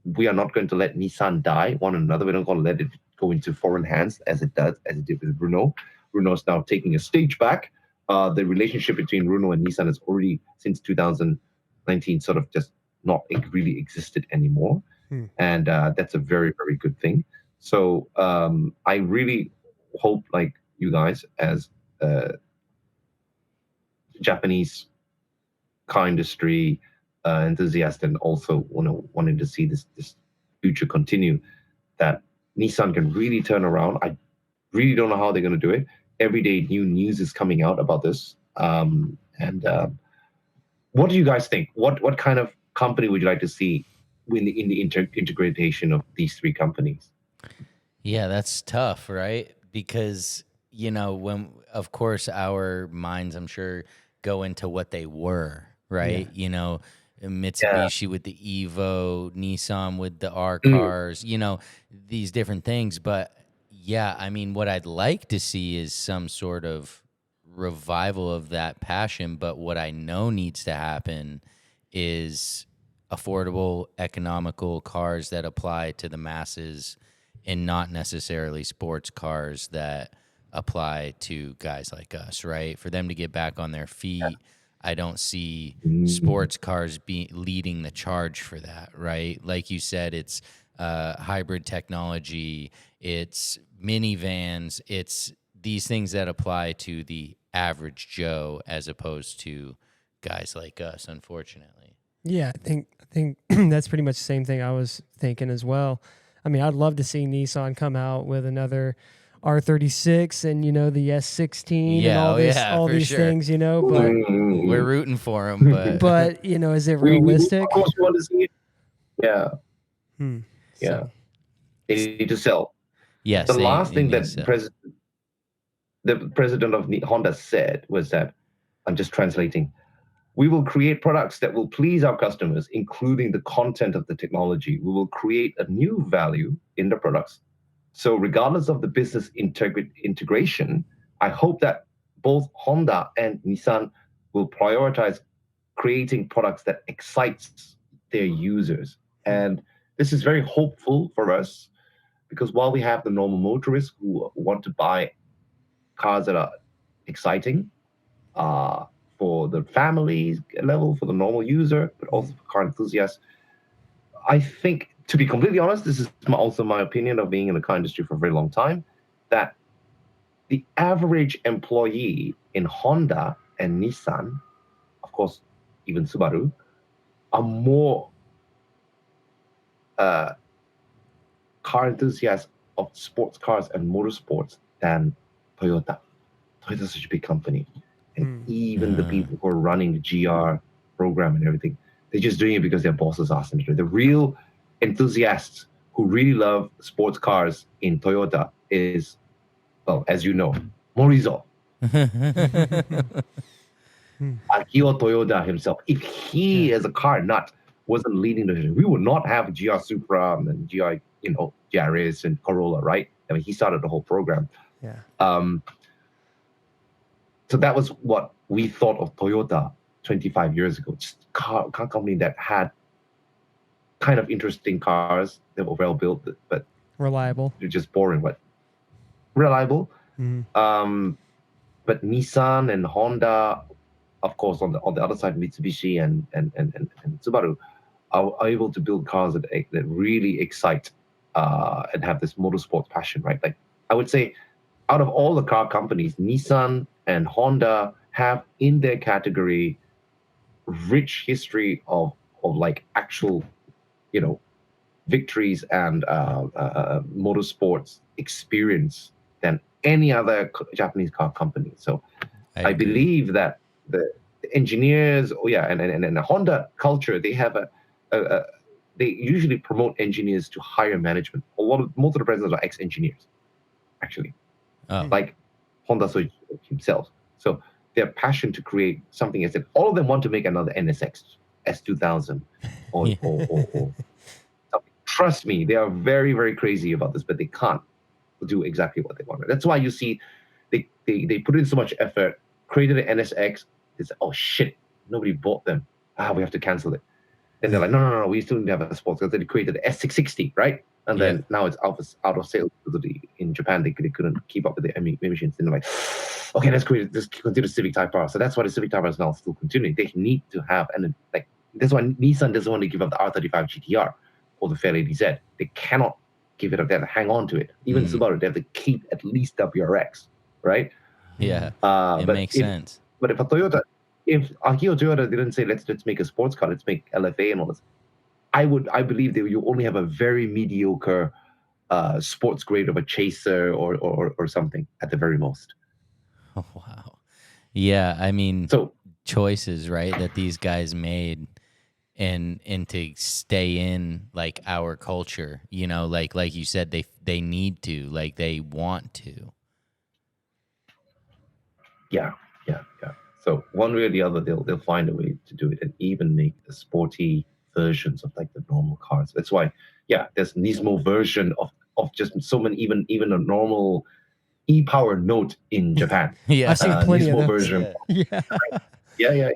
we are not going to let Nissan die one another. We're not going to let it go into foreign hands as it did with Renault. Renault is now taking a stage back. The relationship between Renault and Nissan has already, since 2019, sort of just not really existed anymore. And that's a very, very good thing. So I really hope, like you guys, as Japanese car industry enthusiast and also wanting to see this future continue, that Nissan can really turn around. I really don't know how they're going to do it. Every day new news is coming out about this. And what do you guys think? What kind of company would you like to see in the integration of these three companies? Yeah, that's tough, right? Because when, of course, our minds, I'm sure, go into what they were, right? Mitsubishi with the Evo, Nissan with the R cars, these different things. But yeah, I mean, what I'd like to see is some sort of revival of that passion. But what I know needs to happen is affordable, economical cars that apply to the masses and not necessarily sports cars that apply to guys like us, right? For them to get back on their feet, I don't see sports cars leading the charge for that, right? Like you said, it's hybrid technology, it's minivans, it's these things that apply to the average Joe as opposed to guys like us, unfortunately. Yeah, I think that's pretty much the same thing I was thinking as well. I mean, I'd love to see Nissan come out with another R36 and the S16 and all for these sure. things, but We're rooting for them, but but is it realistic? Of course, we want to see it. Yeah, yeah. So, They need to sell. yes, The last thing need that to- the president of Honda said was that, I'm just translating, we will create products that will please our customers, including the content of the technology. We will create a new value in the products. So regardless of the business integration, I hope that both Honda and Nissan will prioritize creating products that excites their users. And this is very hopeful for us, because while we have the normal motorists who want to buy cars that are exciting for the family level, for the normal user, but also for car enthusiasts, I think, to be completely honest, this is also my opinion of being in the car industry for a very long time, that the average employee in Honda and Nissan, of course, even Subaru, are more car enthusiasts of sports cars and motorsports than Toyota. Toyota's such a big company. And even the people who are running the GR program and everything, they're just doing it because their bosses asked them to do it. The real enthusiasts who really love sports cars in Toyota is, well, as you know, Morizo. Akio Toyoda himself. If he, as a car nut, wasn't leading the, we would not have GR Supra and GR, Yaris and Corolla, right? I mean, he started the whole program. Yeah. So that was what we thought of Toyota 25 years ago. Just car company that had kind of interesting cars that were well built, but reliable. they're just boring, but reliable. But Nissan and Honda, of course, on the other side, Mitsubishi and Subaru are able to build cars that really excite and have this motorsports passion, right? Like, I would say, out of all the car companies, Nissan and Honda have in their category rich history of like actual, victories and motorsports experience than any other Japanese car company. So I believe that the engineers, and the Honda culture, they have they usually promote engineers to higher management. Most of the presidents are ex-engineers, actually, like Honda Soichi himself. So their passion to create something is that all of them want to make another NSX S2000 or something. Trust me, they are very, very crazy about this, but they can't do exactly what they want. That's why you see they put in so much effort, created an NSX. They said, oh shit, nobody bought them. We have to cancel it. And they're like, no, we still need to have a sports car. They created the S660, right? And then now it's out of sales because in Japan they couldn't keep up with the emissions. And they're like, okay, let's continue Civic Type R. So that's why the Civic Type R is now still continuing. They need to have, and like that's why Nissan doesn't want to give up the R35 GTR or the Fairlady Z. They cannot give it up. They have to hang on to it. Even Subaru, they have to keep at least WRX, right? Yeah, it makes sense. But if Akio Toyoda didn't say let's make a sports car, let's make LFA and all this, I believe that you only have a very mediocre sports grade of a Chaser or something at the very most. Oh, wow. Yeah, I mean, choices, right, that these guys made and to stay in like our culture, like you said, they need to, like they want to. Yeah. So one way or the other, they'll find a way to do it and even make the sporty versions of like the normal cars. That's why, there's Nismo version of just so many, even a normal e-power Note in Japan. Yeah. I've seen plenty of Nismo those. version. Yeah. Yeah. Yeah.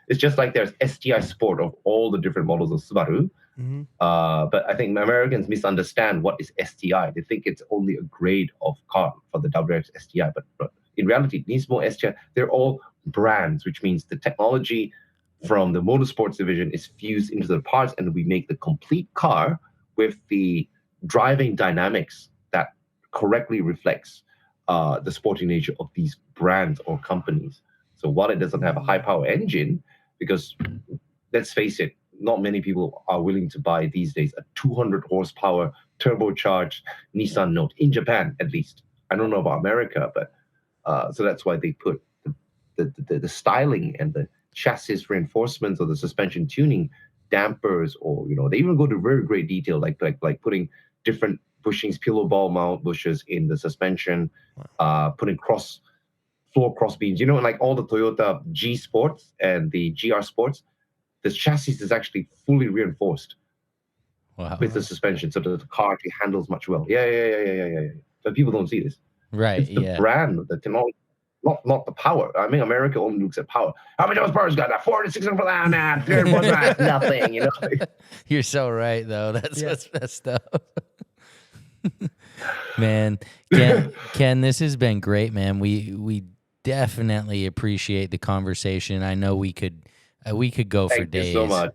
It's just like there's STI Sport of all the different models of Subaru. Mm-hmm. But I think Americans misunderstand what is STI. They think it's only a grade of car for the WRX STI. But in reality, Nismo STI, they're all brands, which means the technology from the motorsports division is fused into the parts, and we make the complete car with the driving dynamics that correctly reflects the sporting nature of these brands or companies. So while it doesn't have a high power engine, because let's face it, not many people are willing to buy these days a 200 horsepower turbocharged Nissan Note in Japan, at least. I don't know about America, but so that's why they put the styling and the chassis reinforcements or the suspension tuning, dampers, or they even go to very great detail, like putting different bushings, pillow ball mount bushes in the suspension, putting floor cross beams. Like all the Toyota G Sports and the GR Sports, the chassis is actually fully reinforced with the suspension, so that the car actually handles much well. Yeah. But people don't see this. Right. It's the brand, the technology, not the power. I mean, America only looks at power. How much horsepower has got that? 400, 600 for that? 300 nothing. You're so right, though. That's what's messed up. Man, Ken, this has been great, man. We definitely appreciate the conversation. I know we could go for days. Thank you so much.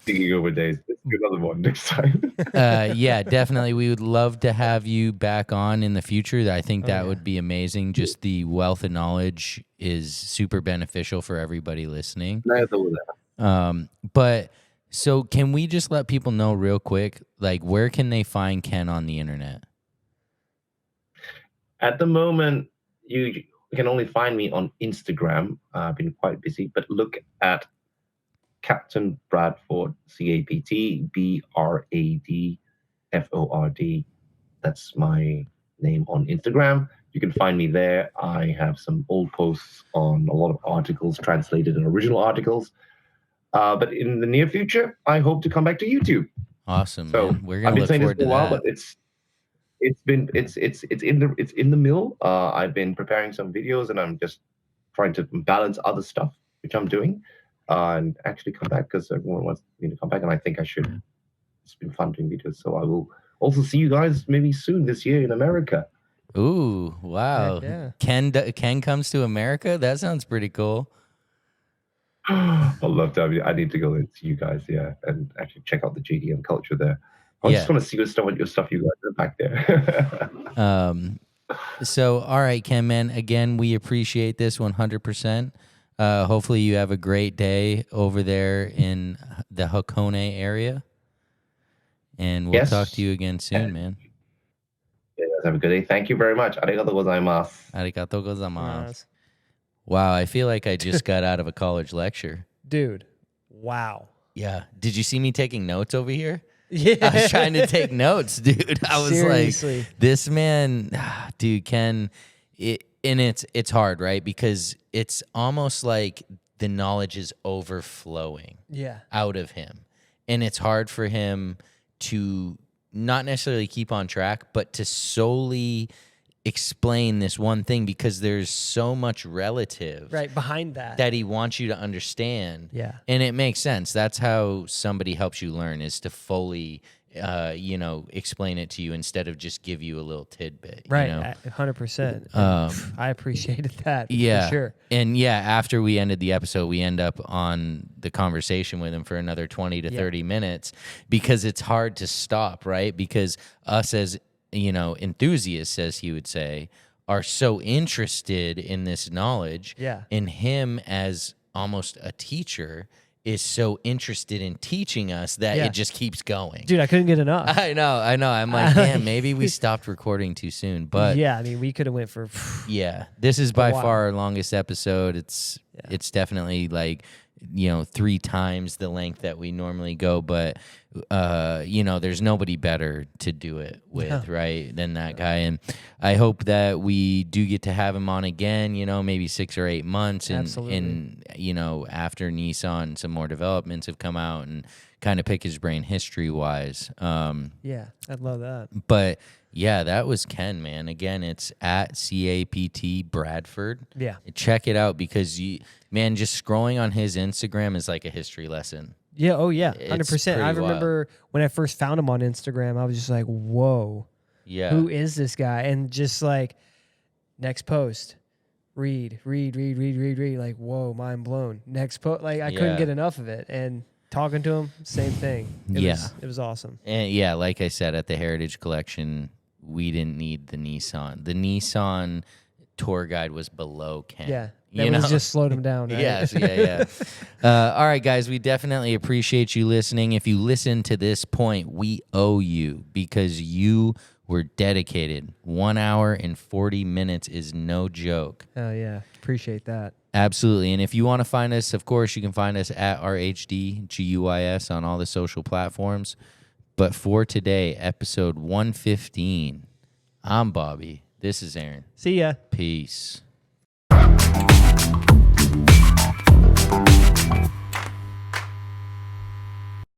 Thinking over days. Let's do another one next time. Yeah, definitely. We would love to have you back on in the future. I think that would be amazing. Just the wealth of knowledge is super beneficial for everybody listening. But so can we just let people know real quick, like, where can they find Ken on the internet? At the moment, you can only find me on Instagram. I've been quite busy, but look at Captain Bradford, CAPTBRADFORD. That's my name on Instagram. You can find me there. I have some old posts on a lot of articles, translated and original articles. But in the near future, I hope to come back to YouTube. Awesome. So man. We're gonna look forward to that. But it's in the mill. I've been preparing some videos, and I'm just trying to balance other stuff which I'm doing, and actually come back because everyone wants me to come back, and I think I should. It's been fun doing videos, so I will also see you guys maybe soon this year in America. Ooh, wow! Yeah. Ken comes to America. That sounds pretty cool. I'd love to have you. I need to go and see you guys, and actually check out the JDM culture there. I just want to see what your stuff you guys are back there. So, all right, Ken, man, again, we appreciate this 100%. Hopefully you have a great day over there in the Hakone area. And we'll talk to you again soon, man. Yeah, have a good day. Thank you very much. Arigatou gozaimasu. Arigatou gozaimasu. Wow, I feel like I just got out of a college lecture. Dude, wow. Yeah. Did you see me taking notes over here? Yeah. I was trying to take notes, dude. I was Seriously. like, this man, dude, Ken, it's hard, right? Because it's almost like the knowledge is overflowing out of him. And it's hard for him to not necessarily keep on track, but to solely explain this one thing, because there's so much relative behind that he wants you to understand. Yeah. And it makes sense. That's how somebody helps you learn, is to fully explain it to you instead of just give you a little tidbit. Right. 100%. I appreciated that. Yeah. For sure. And after we ended the episode, we end up on the conversation with him for another 20 to 30 minutes, because it's hard to stop, right? Because us as enthusiasts, as he would say, are so interested in this knowledge. Yeah. And him as almost a teacher is so interested in teaching us that it just keeps going. Dude, I couldn't get enough. I know. I'm like, damn, maybe we stopped recording too soon. But yeah, I mean, we could have went for this is by far our longest episode. It's definitely like 3 times the length that we normally go, but there's nobody better to do it with, right, than that guy. And I hope that we do get to have him on again, maybe 6 or 8 months. And after Nissan, some more developments have come out and kind of pick his brain history-wise. Yeah, I'd love that. But, yeah, that was Ken, man. Again, it's at 𝐇𝐀 Bradford. Yeah. Check it out because, just scrolling on his Instagram is like a history lesson. Yeah, oh yeah, It's 100%. I pretty remember when I first found him on Instagram, I was just like, whoa, Yeah. who is this guy? And just like, next post, read. Like, whoa, mind blown. Next post, like I couldn't get enough of it. And talking to him, same thing. It was awesome. And yeah, like I said, at the Heritage Collection, we didn't need the Nissan. The Nissan tour guide was below Ken. Yeah. That just slowed him down, right? Yes, yeah. All right, guys, we definitely appreciate you listening. If you listen to this point, we owe you because you were dedicated. 1 hour and 40 minutes is no joke. Oh, yeah. Appreciate that. Absolutely. And if you want to find us, of course, you can find us at rhdguys on all the social platforms. But for today, episode 115, I'm Bobby. This is Aaron. See ya. Peace.